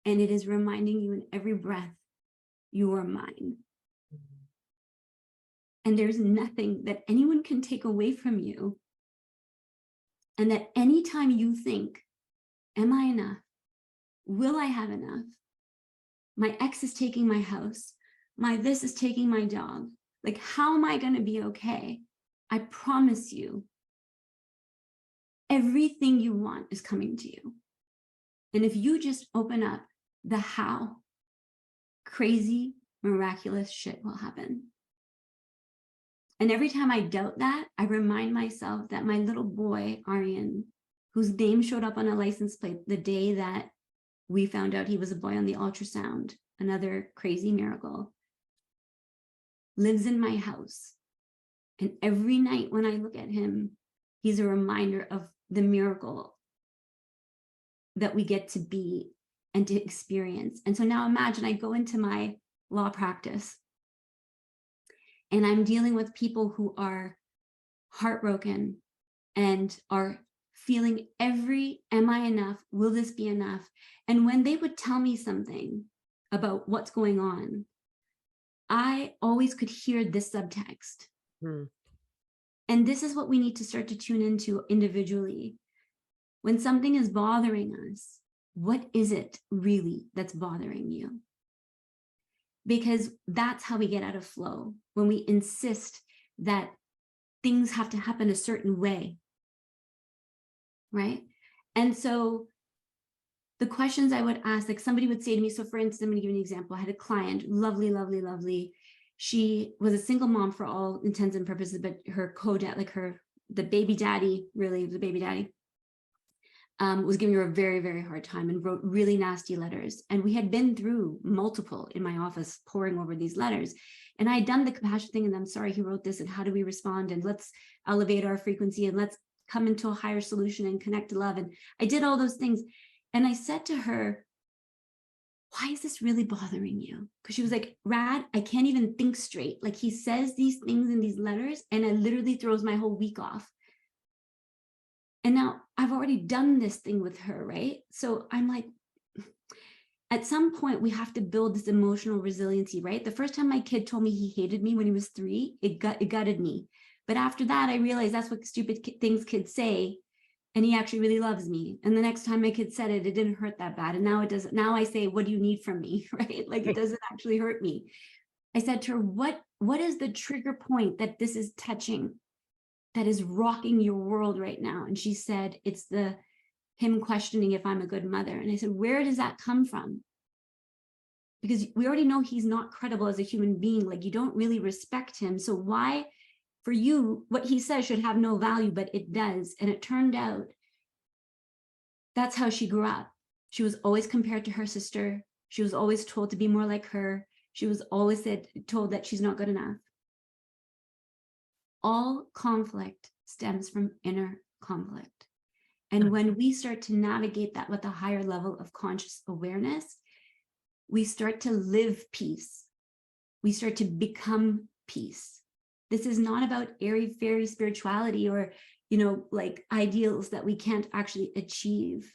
And it is reminding you in every breath, you are mine. And there's nothing that anyone can take away from you. And that anytime you think, am I enough? Will I have enough? My ex is taking my house. This is taking my job. Like, how am I going to be okay? I promise you, everything you want is coming to you. And if you just open up the how, crazy, miraculous shit will happen. And every time I doubt that, I remind myself that my little boy, Aryan, whose name showed up on a license plate the day that we found out he was a boy on the ultrasound, another crazy miracle, lives in my house. And every night when I look at him, he's a reminder of the miracle that we get to be and to experience. And so now imagine I go into my law practice and I'm dealing with people who are heartbroken and are feeling am I enough? Will this be enough? And when they would tell me something about what's going on, I always could hear this subtext. And this is what we need to start to tune into individually. When something is bothering us, what is it really that's bothering you? Because that's how we get out of flow, when we insist that things have to happen a certain way, right? And so the questions I would ask, like somebody would say to me, so for instance, I'm going to give you an example. I had a client, lovely, lovely, lovely. She was a single mom for all intents and purposes, but her co-dad, like the baby daddy, really the baby daddy, was giving her a very, very hard time and wrote really nasty letters. And we had been through multiple in my office poring over these letters. And I had done the compassion thing, and I'm sorry he wrote this, and how do we respond? And let's elevate our frequency, and let's come into a higher solution and connect to love. And I did all those things. And I said to her, why is this really bothering you? Because she was like, Rad, I can't even think straight. Like, he says these things in these letters, and it literally throws my whole week off. And now I've already done this thing with her, right? So I'm like, at some point we have to build this emotional resiliency, right? The first time my kid told me he hated me when he was 3, it gutted me. But after that, I realized that's what stupid things kids say. And he actually really loves me. And the next time my kid said it, it didn't hurt that bad. And now it doesn't. Now I say, what do you need from me, right? Like, it doesn't actually hurt me. I said to her, what is the trigger point that this is touching, that is rocking your world right now? And she said, it's him questioning if I'm a good mother. And I said, where does that come from? Because we already know he's not credible as a human being. Like, you don't really respect him. So why, for you, what he says should have no value, but it does. And it turned out that's how she grew up. She was always compared to her sister. She was always told to be more like her. She was always told that she's not good enough. All conflict stems from inner conflict. And when we start to navigate that with a higher level of conscious awareness, we start to live peace. We start to become peace. This is not about airy fairy spirituality or, like ideals that we can't actually achieve.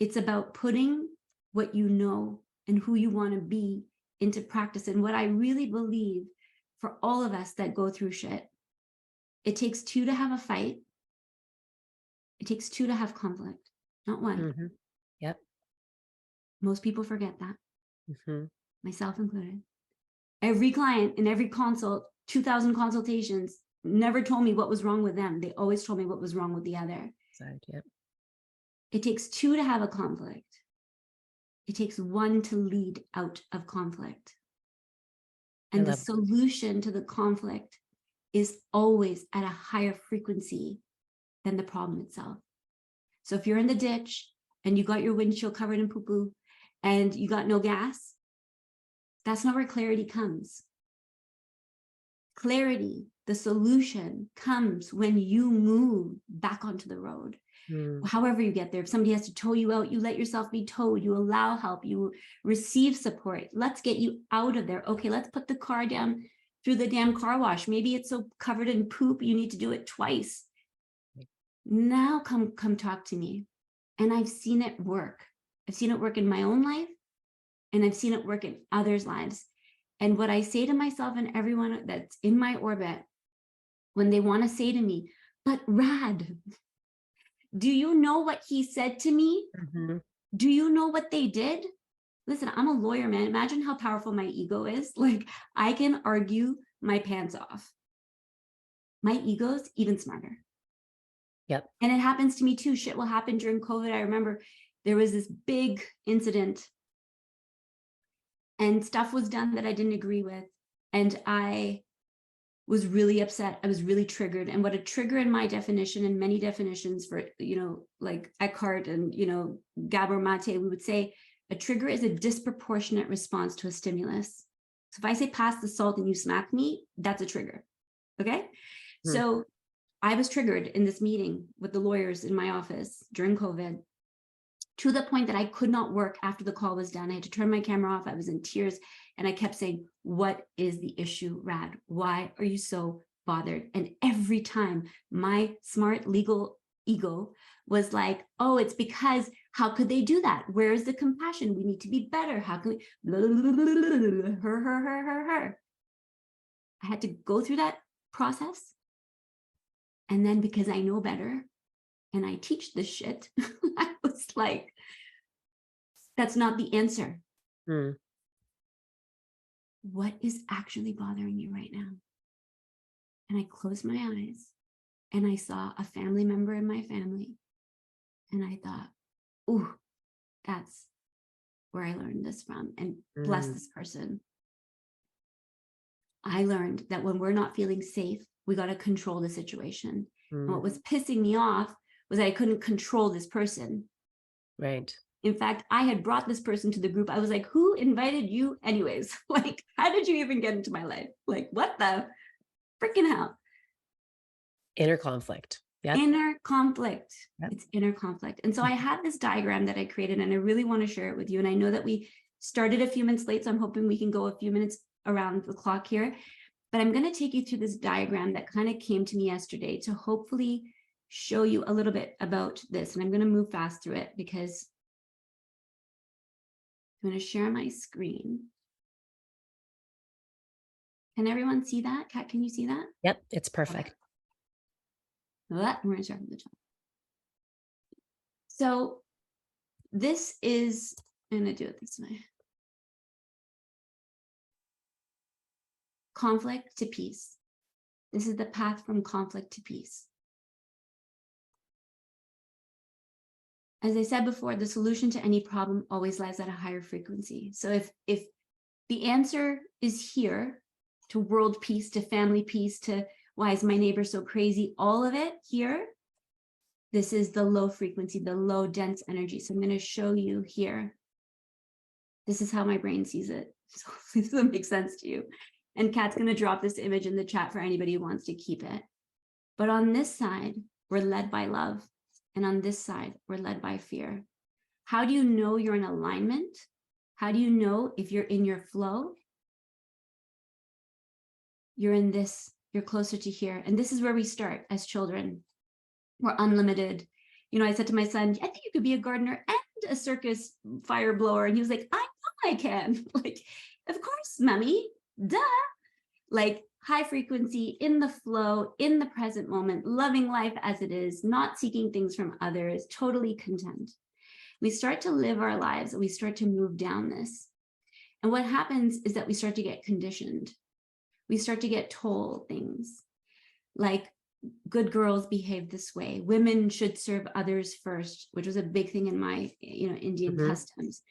It's about putting what you know and who you want to be into practice. And what I really believe for all of us that go through shit, it takes 2 to have a fight. It takes 2 to have conflict, not 1. Yep. Most people forget that, Mhm. myself included. Every client in every consult, 2,000 consultations, never told me what was wrong with them. They always told me what was wrong with the other. Side, yep. It takes two to have a conflict. It takes one to lead out of conflict. I And the love that. solution to the conflict is always at a higher frequency than the problem itself. So if you're in the ditch and you got your windshield covered in poo-poo and you got no gas, that's not where clarity comes. Clarity, the solution, comes when you move back onto the road. Mm. However you get there, if somebody has to tow you out, you let yourself be towed, you allow help, you receive support. Let's get you out of there. Okay, let's put the car down through the damn car wash. Maybe it's so covered in poop, you need to do it twice. Now come talk to me. And I've seen it work. I've seen it work in my own life, and I've seen it work in others' lives. And what I say to myself and everyone that's in my orbit, when they want to say to me, but Rad, do you know what he said to me? Mhm. Do you know what they did? Listen, I'm a lawyer, man. Imagine how powerful my ego is. Like, I can argue my pants off. My ego's even smarter. Yep. And it happens to me too. Shit will happen during COVID. I remember there was this big incident and stuff was done that I didn't agree with. And I was really upset. I was really triggered. And what a trigger in my definition and many definitions for, like Eckhart and, Gabor Mate, we would say a trigger is a disproportionate response to a stimulus. So if I say pass the salt and you smack me, that's a trigger. Okay. So I was triggered in this meeting with the lawyers in my office during COVID, to the point that I could not work after the call was done. I had to turn my camera off. I was in tears. And I kept saying, what is the issue, Rad? Why are you so bothered? And every time my smart legal ego was like, oh, it's because how could they do that? Where is the compassion? We need to be better. How can we? Her. I had to go through that process. And then because I know better and I teach this shit, I was like, that's not the answer. Mm. What is actually bothering you right now? And I closed my eyes and I saw a family member in my family. And I thought, ooh, that's where I learned this from. And bless this person. I learned that when we're not feeling safe, we got to control the situation. And what was pissing me off was that I couldn't control this person. Right. In fact, I had brought this person to the group. I was like, who invited you anyways? Like, how did you even get into my life? Like, what the freaking hell? Inner conflict. Yep. Inner conflict. Yep. It's inner conflict. And so I had this diagram that I created, and I really want to share it with you. And I know that we started a few minutes late, so I'm hoping we can go a few minutes around the clock here. But I'm going to take you through this diagram that kind of came to me yesterday to hopefully show you a little bit about this. And I'm going to move fast through it because I'm going to share my screen. Can everyone see that? Kat, can you see that? Yep. It's perfect. Okay. We're going to start from the top. So this is, I'm going to do it this way. Conflict to peace. This is the path from conflict to peace. As I said before, the solution to any problem always lies at a higher frequency. So if the answer is here to world peace, to family peace, to why is my neighbor so crazy, all of it here, this is the low frequency, the low dense energy. So I'm going to show you here. This is how my brain sees it. So this will make sense to you. And Kat's going to drop this image in the chat for anybody who wants to keep it. But on this side, we're led by love. And on this side, we're led by fear. How do you know you're in alignment? How do you know if you're in your flow? You're in this, you're closer to here. And this is where we start as children. We're unlimited. I said to my son, I think you could be a gardener and a circus fire blower. And he was like, I know I can. Like, of course, mommy, duh. Like high frequency, in the flow, in the present moment, loving life as it is, not seeking things from others, totally content. We start to live our lives and we start to move down this. And what happens is that we start to get conditioned. We start to get told things like, good girls behave this way. Women should serve others first, which was a big thing in my, Indian customs.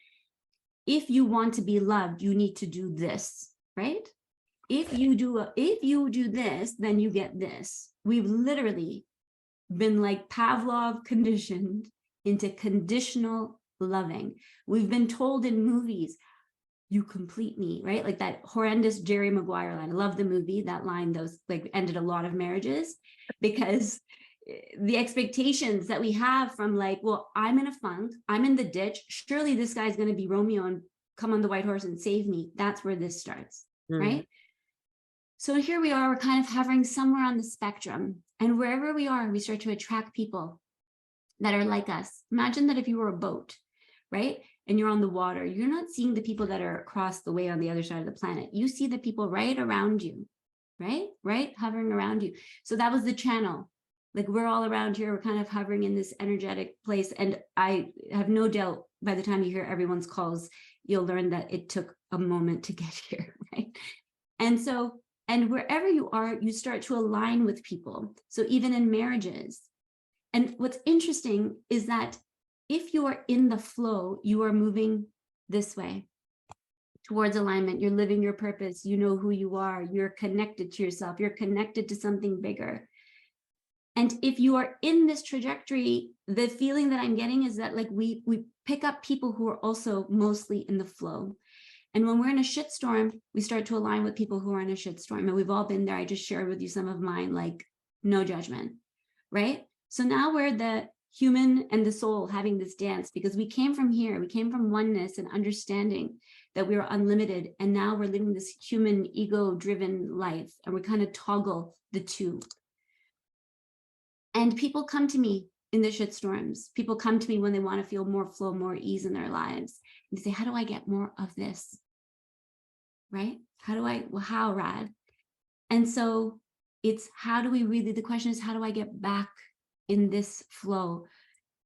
If you want to be loved, you need to do this, right? If you do this, then you get this. We've literally been like Pavlov conditioned into conditional loving. We've been told in movies, you complete me, right? Like that horrendous Jerry Maguire line. I love the movie. That line, those like ended a lot of marriages, because the expectations that we have from like, well, I'm in a funk, I'm in the ditch, surely this guy's going to be Romeo and come on the white horse and save me. That's where this starts, right? So here we are, we're kind of hovering somewhere on the spectrum, and wherever we are, we start to attract people that are like us. Imagine that if you were a boat, right? And you're on the water, you're not seeing the people that are across the way on the other side of the planet. You see the people right around you, right? Hovering around you. So that was the channel. Like, we're all around here, we're kind of hovering in this energetic place. And I have no doubt by the time you hear everyone's calls, you'll learn that it took a moment to get here, right? And wherever you are, you start to align with people. So even in marriages. And what's interesting is that if you are in the flow, you are moving this way towards alignment. You're living your purpose. You know who you are. You're connected to yourself. You're connected to something bigger. And if you are in this trajectory, the feeling that I'm getting is that like we pick up people who are also mostly in the flow. And when we're in a shitstorm, we start to align with people who are in a shitstorm. And we've all been there. I just shared with you some of mine, like no judgment, right? So now we're the human and the soul having this dance, because we came from here. We came from oneness and understanding that we are unlimited. And now we're living this human ego-driven life, and we kind of toggle the two. And people come to me in the shitstorms. People come to me when they want to feel more flow, more ease in their lives. And they say, how do I get more of this? Right? How, Rad? And so it's the question is, how do I get back in this flow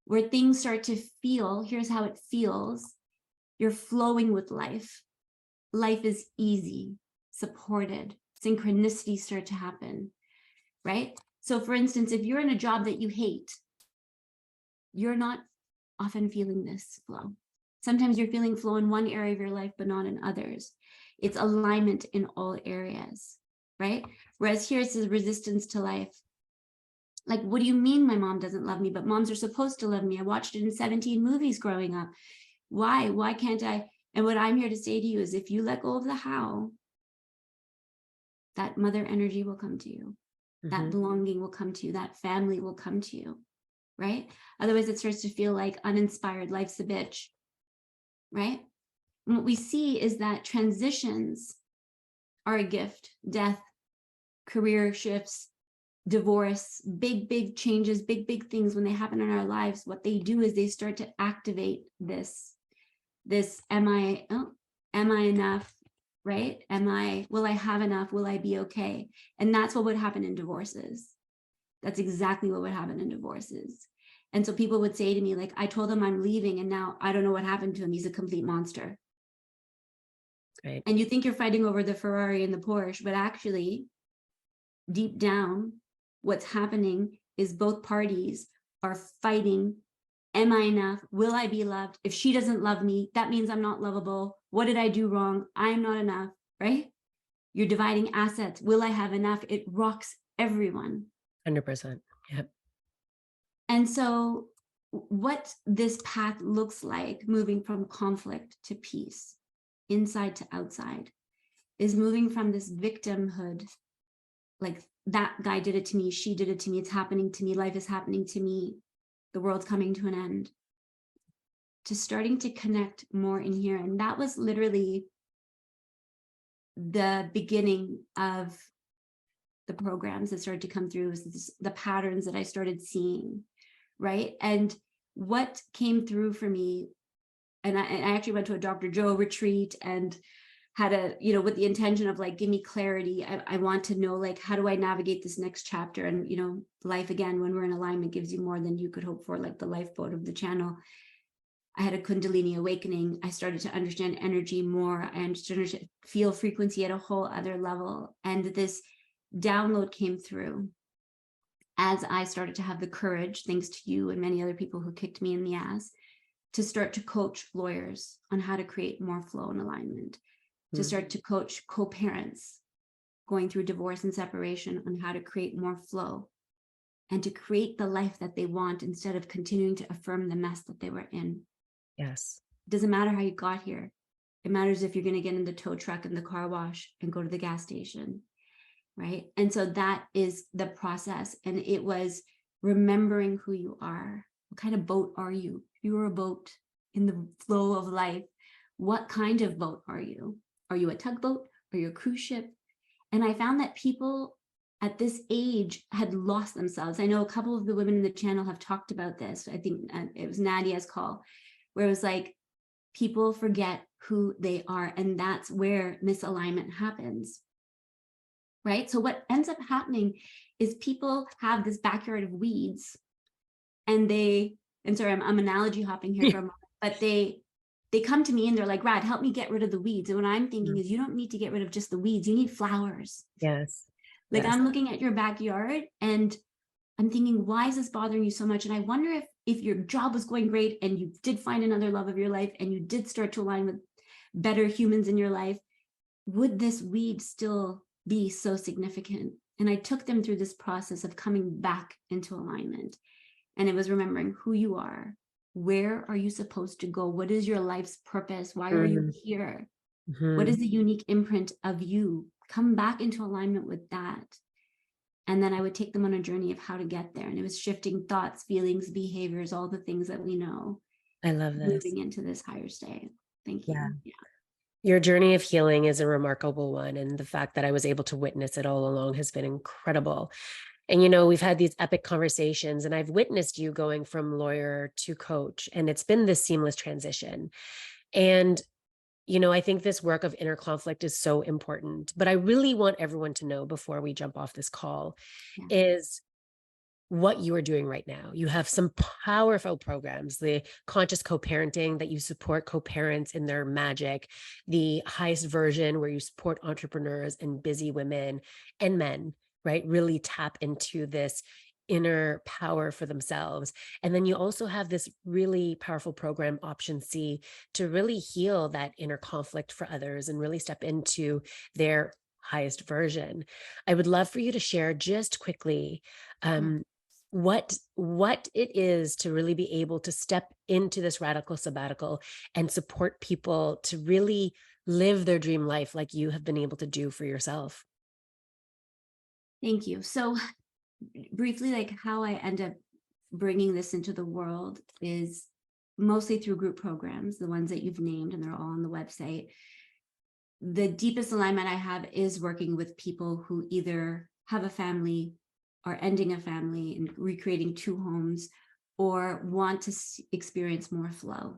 where things start to feel, here's how it feels. You're flowing with life. Life is easy, supported, synchronicities start to happen, right? So for instance, if you're in a job that you hate, you're not often feeling this flow. Sometimes you're feeling flow in one area of your life, but not in others. It's alignment in all areas, right? Whereas here it says resistance to life. Like, what do you mean my mom doesn't love me? But moms are supposed to love me. I watched it in 17 movies growing up. Why? Why can't I? And what I'm here to say to you is, if you let go of the how, that mother energy will come to you. That belonging will come to you. That family will come to you, right? Otherwise, it starts to feel like uninspired. Life's a bitch, right? And what we see is that transitions are a gift. Death, career shifts, divorce, big changes, big things, when they happen in our lives, what they do is they start to activate this am I enough, right? Will I have enough? Will I be okay? And that's what would happen in divorces. That's exactly what would happen in divorces. And so people would say to me, like, I told him I'm leaving, and now I don't know what happened to him. He's a complete monster. Right. And you think you're fighting over the Ferrari and the Porsche, but actually, deep down, what's happening is both parties are fighting. Am I enough? Will I be loved? If she doesn't love me, that means I'm not lovable. What did I do wrong? I'm not enough, right? You're dividing assets. Will I have enough? It rocks everyone. 100%. Yep. And so what this path looks like, moving from conflict to peace, inside to outside, is moving from this victimhood, like that guy did it to me, she did it to me, it's happening to me, life is happening to me, the world's coming to an end, to starting to connect more in here. And that was literally the beginning of the programs that started to come through, was the patterns that I started seeing, right? And what came through for me, and I actually went to a Dr. Joe retreat and had with the intention of like, give me clarity. I want to know, like, how do I navigate this next chapter? And, life, again, when we're in alignment, gives you more than you could hope for, like the lifeboat of the channel. I had a Kundalini awakening. I started to understand energy more. I started to feel frequency at a whole other level. And this download came through as I started to have the courage, thanks to you and many other people who kicked me in the ass, to start to coach lawyers on how to create more flow and alignment, to start to coach co-parents going through divorce and separation on how to create more flow and to create the life that they want instead of continuing to affirm the mess that they were in. Yes. It doesn't matter how you got here. It matters if you're going to get in the tow truck and the car wash and go to the gas station, right? And so that is the process. And it was remembering who you are. What kind of boat are you? If you were a boat in the flow of life, what kind of boat are you? Are you a tugboat? Are you a cruise ship? And I found that people at this age had lost themselves. I know a couple of the women in the channel have talked about this. I think it was Nadia's call, where it was like, people forget who they are. And that's where misalignment happens, right? So what ends up happening is people have this backyard of weeds and sorry, I'm analogy hopping here for a moment, but they come to me and they're like, Rad, help me get rid of the weeds. And what I'm thinking is, you don't need to get rid of just the weeds. You need flowers. Yes. Like, yes. I'm looking at your backyard and I'm thinking, why is this bothering you so much? And I wonder if your job was going great and you did find another love of your life and you did start to align with better humans in your life, would this weed still be so significant? And I took them through this process of coming back into alignment. And it was remembering who you are. Where are you supposed to go? What is your life's purpose? Why are you here? What is the unique imprint of you? Come back into alignment with that. And then I would take them on a journey of how to get there. And it was shifting thoughts, feelings, behaviors, all the things that we know. I love this. Moving into this higher state. Thank you. Yeah. Your journey of healing is a remarkable one. And the fact that I was able to witness it all along has been incredible. And, you know, we've had these epic conversations and I've witnessed you going from lawyer to coach, and it's been this seamless transition. And, you know, I think this work of inner conflict is so important, but I really want everyone to know before we jump off this call is what you are doing right now. You have some powerful programs, the conscious co-parenting that you support co-parents in their magic, the highest version where you support entrepreneurs and busy women and men, right? Really tap into this inner power for themselves. And then you also have this really powerful program, Option C, to really heal that inner conflict for others and really step into their highest version. I would love for you to share just quickly what it is to really be able to step into this radical sabbatical and support people to really live their dream life like you have been able to do for yourself. Thank you. So briefly, like how I end up bringing this into the world is mostly through group programs, the ones that you've named, and they're all on the website. The deepest alignment I have is working with people who either have a family, are ending a family and recreating two homes, or want to experience more flow,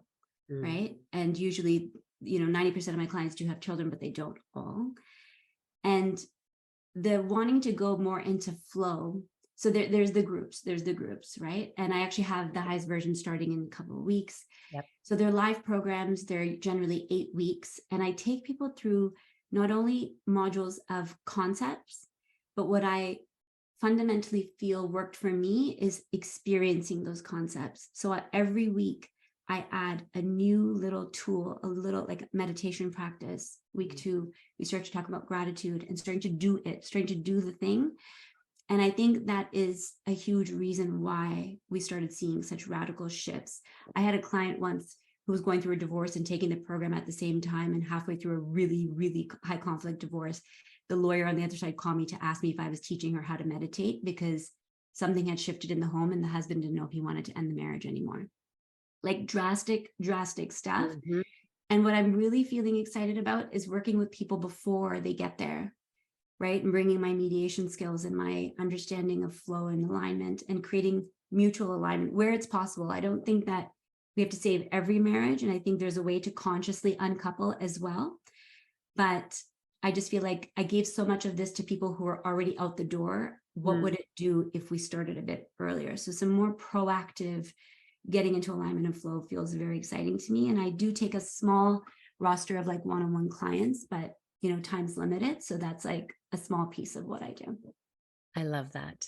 right? And usually, 90% of my clients do have children, but they don't all. And the wanting to go more into flow. So there's the groups, right? And I actually have the highest version starting in a couple of weeks. Yep. So they're live programs. They're generally 8 weeks. And I take people through not only modules of concepts, but what I fundamentally feel worked for me is experiencing those concepts. So every week I add a new little tool, a little like meditation practice. Week 2, we start to talk about gratitude and starting to do the thing. And I think that is a huge reason why we started seeing such radical shifts. I had a client once who was going through a divorce and taking the program at the same time, and halfway through a really, really high conflict divorce, the lawyer on the other side called me to ask me if I was teaching her how to meditate because something had shifted in the home and the husband didn't know if he wanted to end the marriage anymore. Like drastic stuff. And what I'm really feeling excited about is working with people before they get there, right? And bringing my mediation skills and my understanding of flow and alignment and creating mutual alignment where it's possible. I don't think that we have to save every marriage. And I think there's a way to consciously uncouple as well. But I just feel like I gave so much of this to people who are already out the door. What would it do if we started a bit earlier? So some more proactive getting into alignment and flow feels very exciting to me. And I do take a small roster of like one-on-one clients, but you know, time's limited. So that's like a small piece of what I do. I love that.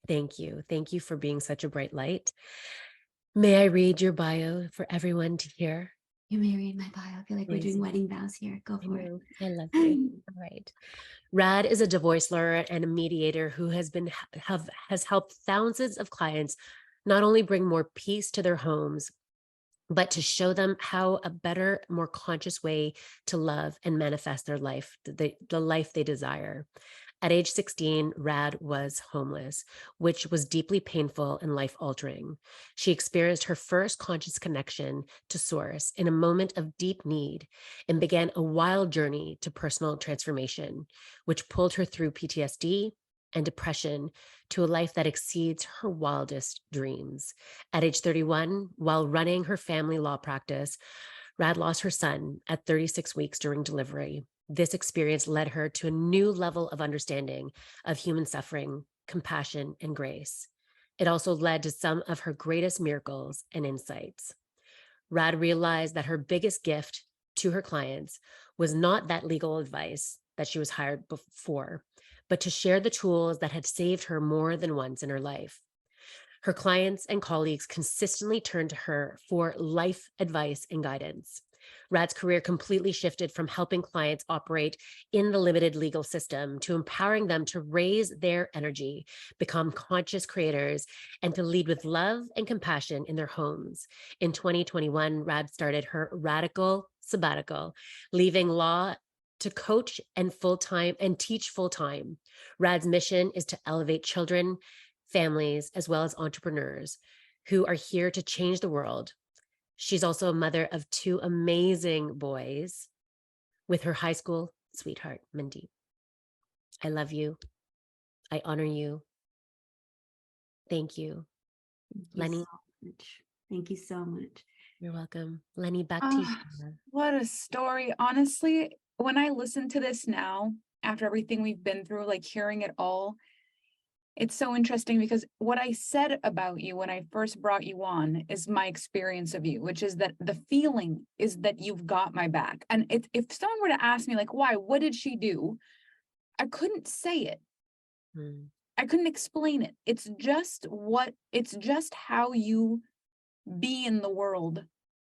Thank you. Thank you for being such a bright light. May I read your bio for everyone to hear? You may read my bio. I feel like we're doing Amazing. wedding vows here. Go for it. I love you. All right. Rad is a divorce lawyer and a mediator who has helped thousands of clients not only bring more peace to their homes, but to show them how a better, more conscious way to love and manifest their life, the life they desire. At age 16, Rad was homeless, which was deeply painful and life-altering. She experienced her first conscious connection to Source in a moment of deep need and began a wild journey to personal transformation, which pulled her through PTSD and depression to a life that exceeds her wildest dreams. At age 31, while running her family law practice, Rad lost her son at 36 weeks during delivery. This experience led her to a new level of understanding of human suffering, compassion, and grace. It also led to some of her greatest miracles and insights. Rad realized that her biggest gift to her clients was not that legal advice that she was hired for, but to share the tools that had saved her more than once in her life. Her clients and colleagues consistently turned to her for life advice and guidance. Rad's career completely shifted from helping clients operate in the limited legal system to empowering them to raise their energy, become conscious creators, and to lead with love and compassion in their homes. In 2021, Rad started her radical sabbatical, leaving law to coach and teach full-time. Rad's mission is to elevate children, families, as well as entrepreneurs who are here to change the world. She's also a mother of 2 amazing boys with her high school sweetheart, Mindy. I love you. I honor you. Thank you. Thank you Lenny. so much. Thank you so much. You're welcome. Lenny, back to you. What a story. Honestly, when I listen to this now, after everything we've been through, like hearing it all, it's so interesting because what I said about you when I first brought you on is my experience of you, which is that the feeling is that you've got my back. And if someone were to ask me, like, why, what did she do? I couldn't say it. I couldn't explain it. It's just how you be in the world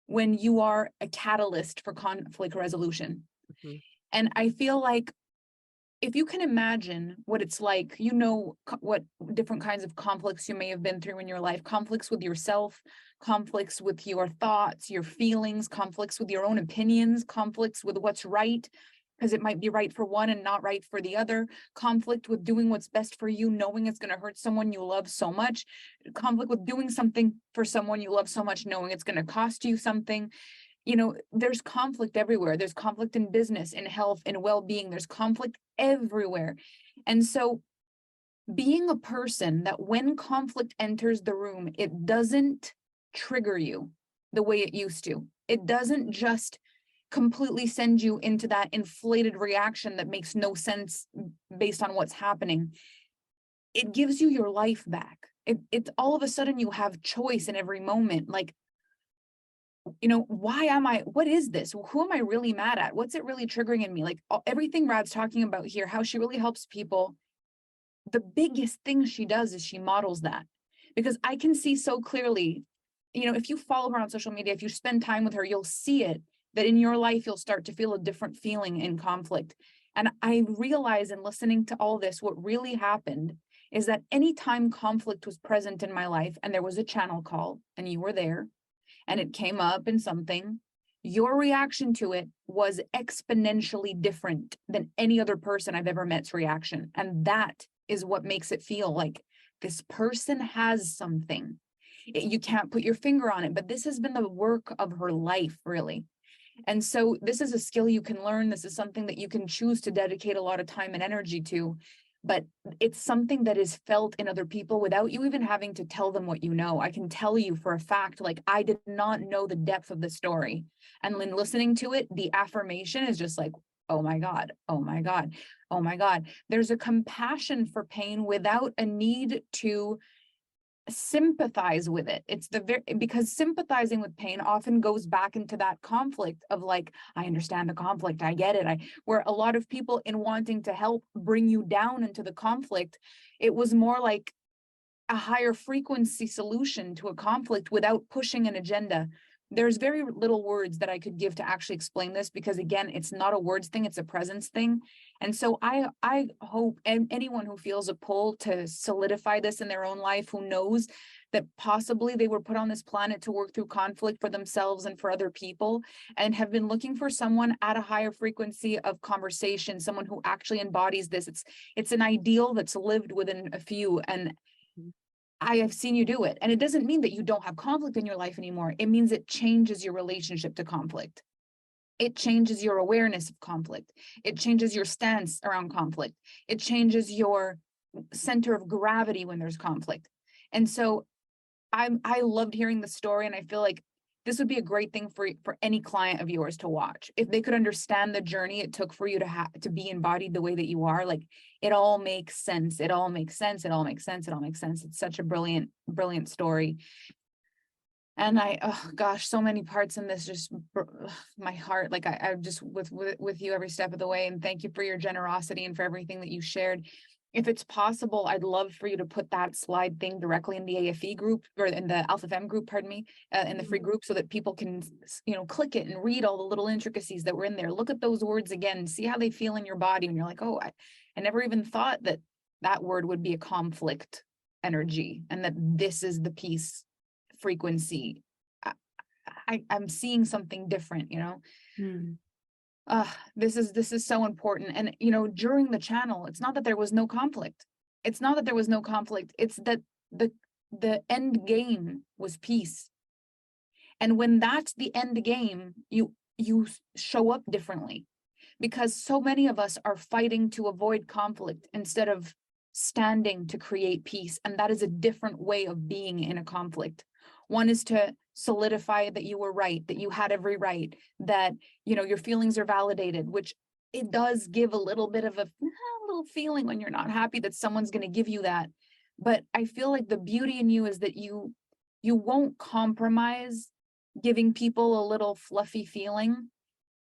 when you are a catalyst for conflict resolution. Mm-hmm. And I feel like if you can imagine what it's like, you know, what different kinds of conflicts you may have been through in your life, conflicts with yourself, conflicts with your thoughts, your feelings, conflicts with your own opinions, conflicts with what's right, because it might be right for one and not right for the other, conflict with doing what's best for you, knowing it's going to hurt someone you love so much, conflict with doing something for someone you love so much, knowing it's going to cost you something. You know, there's conflict everywhere. There's conflict in business, in health, in well-being. There's conflict everywhere. And so being a person that when conflict enters the room, it doesn't trigger you the way it used to. It doesn't just completely send you into that inflated reaction that makes no sense based on what's happening. It gives you your life back. It's all of a sudden you have choice in every moment. Like, you know, what is this? Who am I really mad at? What's it really triggering in me? Like everything Rad's talking about here, how she really helps people. The biggest thing she does is she models that, because I can see so clearly, you know, if you follow her on social media, if you spend time with her, you'll see it, that in your life, you'll start to feel a different feeling in conflict. And I realize in listening to all this, what really happened is that anytime conflict was present in my life and there was a channel call and you were there, and it came up in something, your reaction to it was exponentially different than any other person I've ever met's reaction. And that is what makes it feel like this person has something. You can't put your finger on it, but this has been the work of her life, really. And so this is a skill you can learn. This is something that you can choose to dedicate a lot of time and energy to. But it's something that is felt in other people without you even having to tell them what you know. I can tell you for a fact, like I did not know the depth of the story. And when listening to it, the affirmation is just like, oh my God, oh my God, oh my God. There's a compassion for pain without a need to sympathize with it. It's because sympathizing with pain often goes back into that conflict of like, I understand the conflict, I get it. Where a lot of people, in wanting to help bring you down into the conflict, it was more like a higher frequency solution to a conflict without pushing an agenda. There's very little words that I could give to actually explain this, because again, it's not a words thing, it's a presence thing. And so I hope, and anyone who feels a pull to solidify this in their own life, who knows that possibly they were put on this planet to work through conflict for themselves and for other people, and have been looking for someone at a higher frequency of conversation, someone who actually embodies this. It's an ideal that's lived within a few, and I have seen you do it. And it doesn't mean that you don't have conflict in your life anymore. It means it changes your relationship to conflict. It changes your awareness of conflict. It changes your stance around conflict. It changes your center of gravity when there's conflict. And so I loved hearing the story, and I feel like this would be a great thing for any client of yours to watch. If they could understand the journey it took for you to be embodied the way that you are, like, it all makes sense. It all makes sense. It all makes sense. It all makes sense. It's such a brilliant, brilliant story. And oh gosh, so many parts in this, just my heart, like I just with you every step of the way. And thank you for your generosity and for everything that you shared. If it's possible, I'd love for you to put that slide thing directly in the AFE group, or in the Alpha Femme group, pardon me, in the free group, so that people can, click it and read all the little intricacies that were in there. Look at those words again, see how they feel in your body. And you're like, oh, I never even thought that that word would be a conflict energy, and that this is the peace frequency. I'm seeing something different, this is so important. And during the channel, it's not that there was no conflict. It's that the end game was peace. And when that's the end game, you show up differently, because so many of us are fighting to avoid conflict instead of standing to create peace. And that is a different way of being in a conflict. One is to solidify that you were right, that you had every right, that, your feelings are validated, which it does give a little bit of a little feeling when you're not happy that someone's going to give you that. But I feel like the beauty in you is that you won't compromise giving people a little fluffy feeling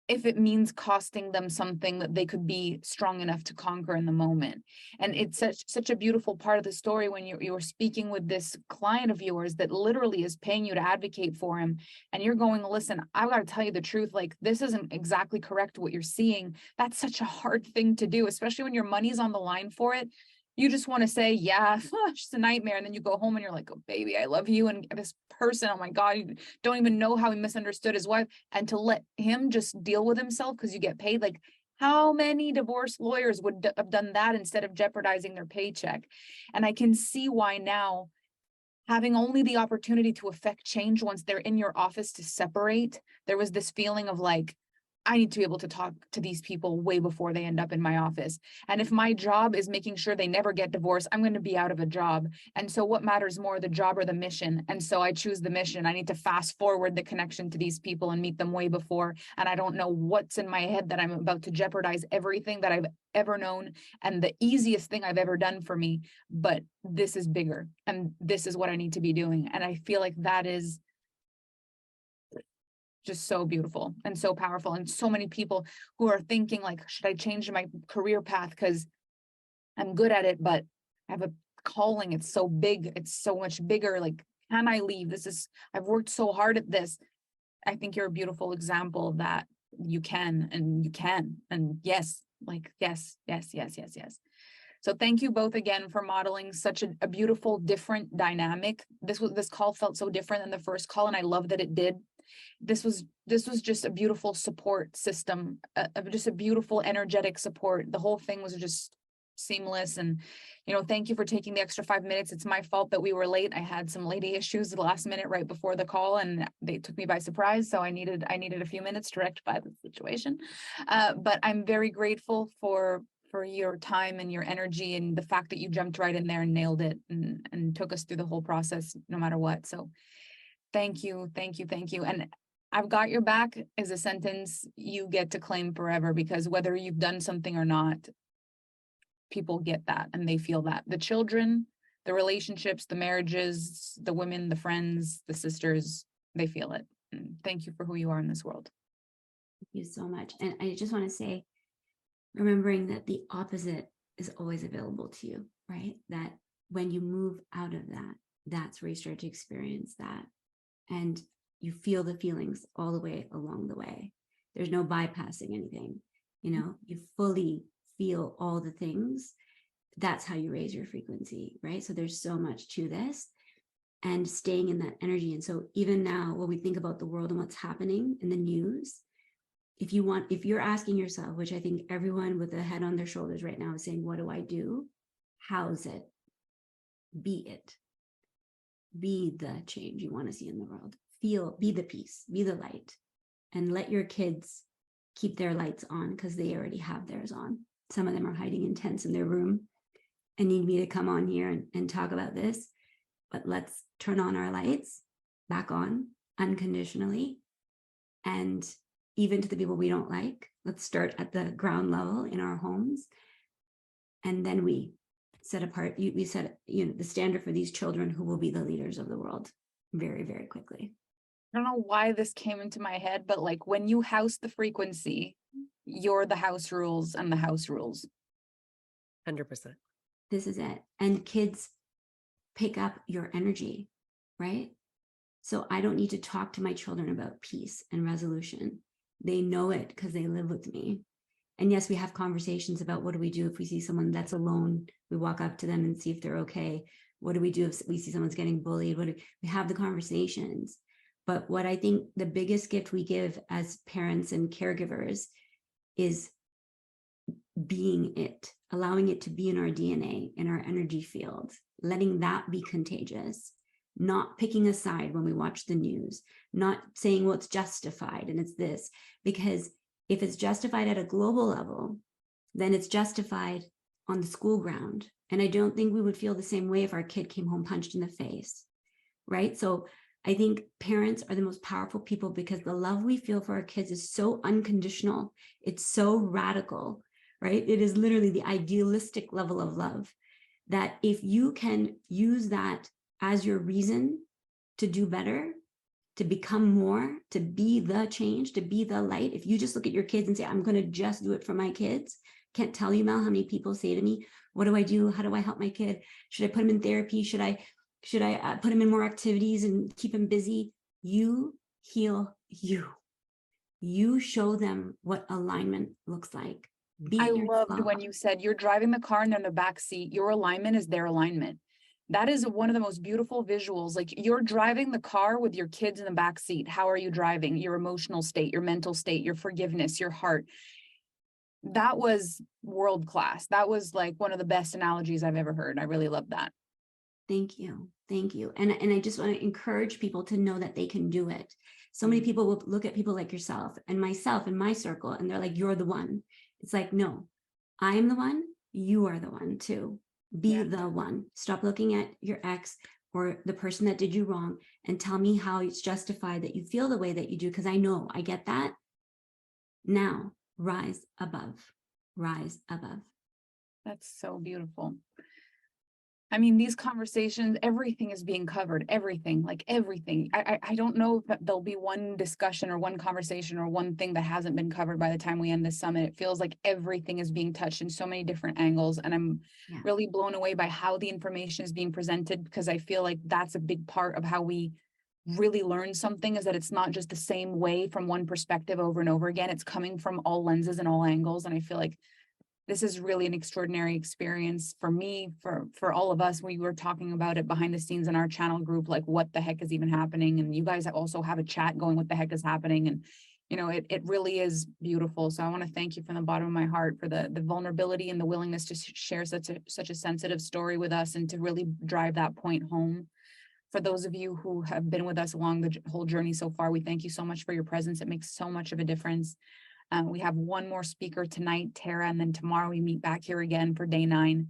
if it means costing them something that they could be strong enough to conquer in the moment. And it's such a beautiful part of the story when you're speaking with this client of yours that literally is paying you to advocate for him. And you're going, listen, I've got to tell you the truth. Like, this isn't exactly correct what you're seeing. That's such a hard thing to do, especially when your money's on the line for it. You just want to say, yeah, it's just a nightmare. And then you go home and you're like, oh, baby, I love you. And this person, oh my God, you don't even know how he misunderstood his wife. And to let him just deal with himself because you get paid. Like, how many divorce lawyers would have done that instead of jeopardizing their paycheck? And I can see why now, having only the opportunity to affect change once they're in your office to separate, there was this feeling of like, I need to be able to talk to these people way before they end up in my office. And if my job is making sure they never get divorced, I'm going to be out of a job. And so what matters more, the job or the mission? And so I choose the mission. I need to fast forward the connection to these people and meet them way before. And I don't know what's in my head that I'm about to jeopardize everything that I've ever known and the easiest thing I've ever done for me. But this is bigger, and this is what I need to be doing. And I feel like that is just so beautiful and so powerful. And so many people who are thinking like, should I change my career path because I'm good at it, but I have a calling, it's so big, it's so much bigger, like, can I leave? I've worked so hard at this. I think you're a beautiful example of that. You can. And yes, like, yes. So thank you both again for modeling such a beautiful, different dynamic. This call felt so different than the first call, and I love that it did. This was just a beautiful support system, just a beautiful energetic support. The whole thing was just seamless. And thank you for taking the extra 5 minutes. It's my fault that we were late. I had some lady issues the last minute right before the call, and they took me by surprise, so I needed a few minutes to rectify the situation. But I'm very grateful for your time and your energy, and the fact that you jumped right in there and nailed it and took us through the whole process no matter what. So thank you. And I've got your back is a sentence you get to claim forever, because whether you've done something or not, people get that and they feel that. The children, the relationships, the marriages, the women, the friends, the sisters, they feel it. And thank you for who you are in this world. Thank you so much. And I just want to say, remembering that the opposite is always available to you, right? That when you move out of that, that's where you start to experience that. And you feel the feelings all the way along the way. There's no bypassing anything, you fully feel all the things. That's how you raise your frequency, right? So there's so much to this and staying in that energy. And so even now, when we think about the world and what's happening in the news, if you're asking yourself, which I think everyone with a head on their shoulders right now is saying, what do I do? House it. Be it. Be the change you want to see in the world. Be the peace, be the light, and let your kids keep their lights on because they already have theirs on. Some of them are hiding in tents in their room and need me to come on here and talk about this, but let's turn on our lights back on unconditionally. And even to the people we don't like, let's start at the ground level in our homes. And then we set apart, we set the standard for these children who will be the leaders of the world very, very quickly. I don't know why this came into my head, but like when you house the frequency, you're the house rules and the house rules. 100%. This is it. And kids pick up your energy, right? So I don't need to talk to my children about peace and resolution. They know it because they live with me. And yes, we have conversations about what do we do if we see someone that's alone. We walk up to them and see if they're okay. What do we do if we see someone's getting bullied? We have the conversations. But what I think the biggest gift we give as parents and caregivers is being it, allowing it to be in our DNA, in our energy field, letting that be contagious, not picking a side when we watch the news, not saying, well, it's justified and it's this, because if it's justified at a global level, then it's justified on the school ground. And I don't think we would feel the same way if our kid came home punched in the face, right? So I think parents are the most powerful people because the love we feel for our kids is so unconditional. It's so radical, right? It is literally the idealistic level of love that if you can use that as your reason to do better, to become more, to be the change, to be the light. If you just look at your kids and say, I'm going to just do it for my kids. Can't tell you, Mel, how many people say to me, what do I do? How do I help my kid? Should I put him in therapy? Should I put him in more activities and keep him busy? You heal you. You show them what alignment looks like. I loved when you said you're driving the car and they're in the back seat. Your alignment is their alignment. That is one of the most beautiful visuals. Like you're driving the car with your kids in the back seat. How are you driving? Your emotional state, your mental state, your forgiveness, your heart. That was world class. That was like one of the best analogies I've ever heard. I really love that. Thank you. Thank you. And I just want to encourage people to know that they can do it. So many people will look at people like yourself and myself in my circle, and they're like, you're the one. It's like, no, I am the one. You are the one too. Be the one. Stop looking at your ex or the person that did you wrong and tell me how it's justified that you feel the way that you do. Because I know I get that. Now, rise above. Rise above. That's so beautiful. I mean, these conversations, everything is being covered, everything, like everything. I don't know if there'll be one discussion or one conversation or one thing that hasn't been covered by the time we end this summit. It feels like everything is being touched in so many different angles. And I'm really blown away by how the information is being presented, because I feel like that's a big part of how we really learn something, is that it's not just the same way from one perspective over and over again. It's coming from all lenses and all angles. And I feel like this is really an extraordinary experience for me, for all of us. We were talking about it behind the scenes in our channel group, like what the heck is even happening. And you guys also have a chat going, what the heck is happening? And, you know, it really is beautiful. So I want to thank you from the bottom of my heart for the vulnerability and the willingness to share such a sensitive story with us and to really drive that point home. For those of you who have been with us along the whole journey so far, we thank you so much for your presence. It makes so much of a difference. We have one more speaker tonight, Tara, and then tomorrow we meet back here again for day 9.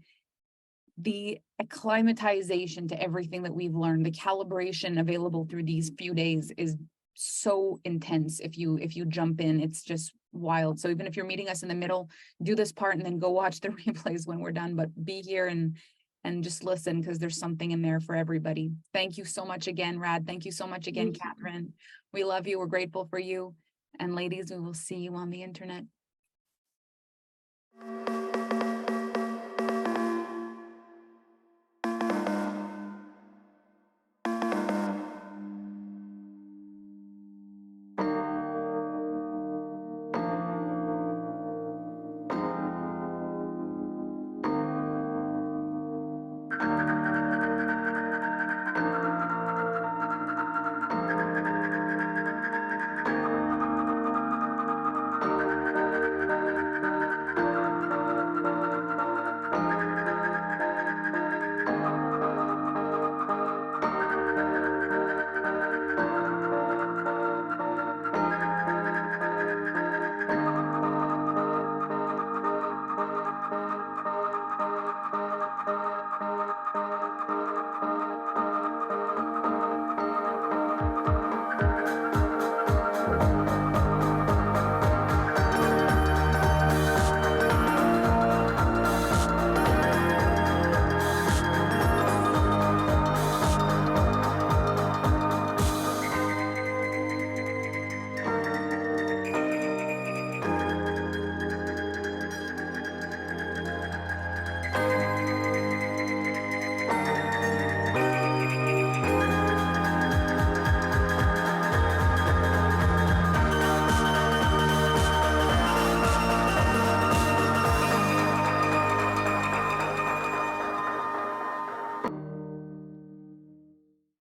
The acclimatization to everything that we've learned, the calibration available through these few days is so intense. If you jump in, it's just wild. So even if you're meeting us in the middle, do this part and then go watch the replays when we're done, but be here and and just listen, because there's something in there for everybody. Thank you so much again, Rad. Thank you so much again, Thank you. Catherine. We love you. We're grateful for you. And ladies, we will see you on the internet.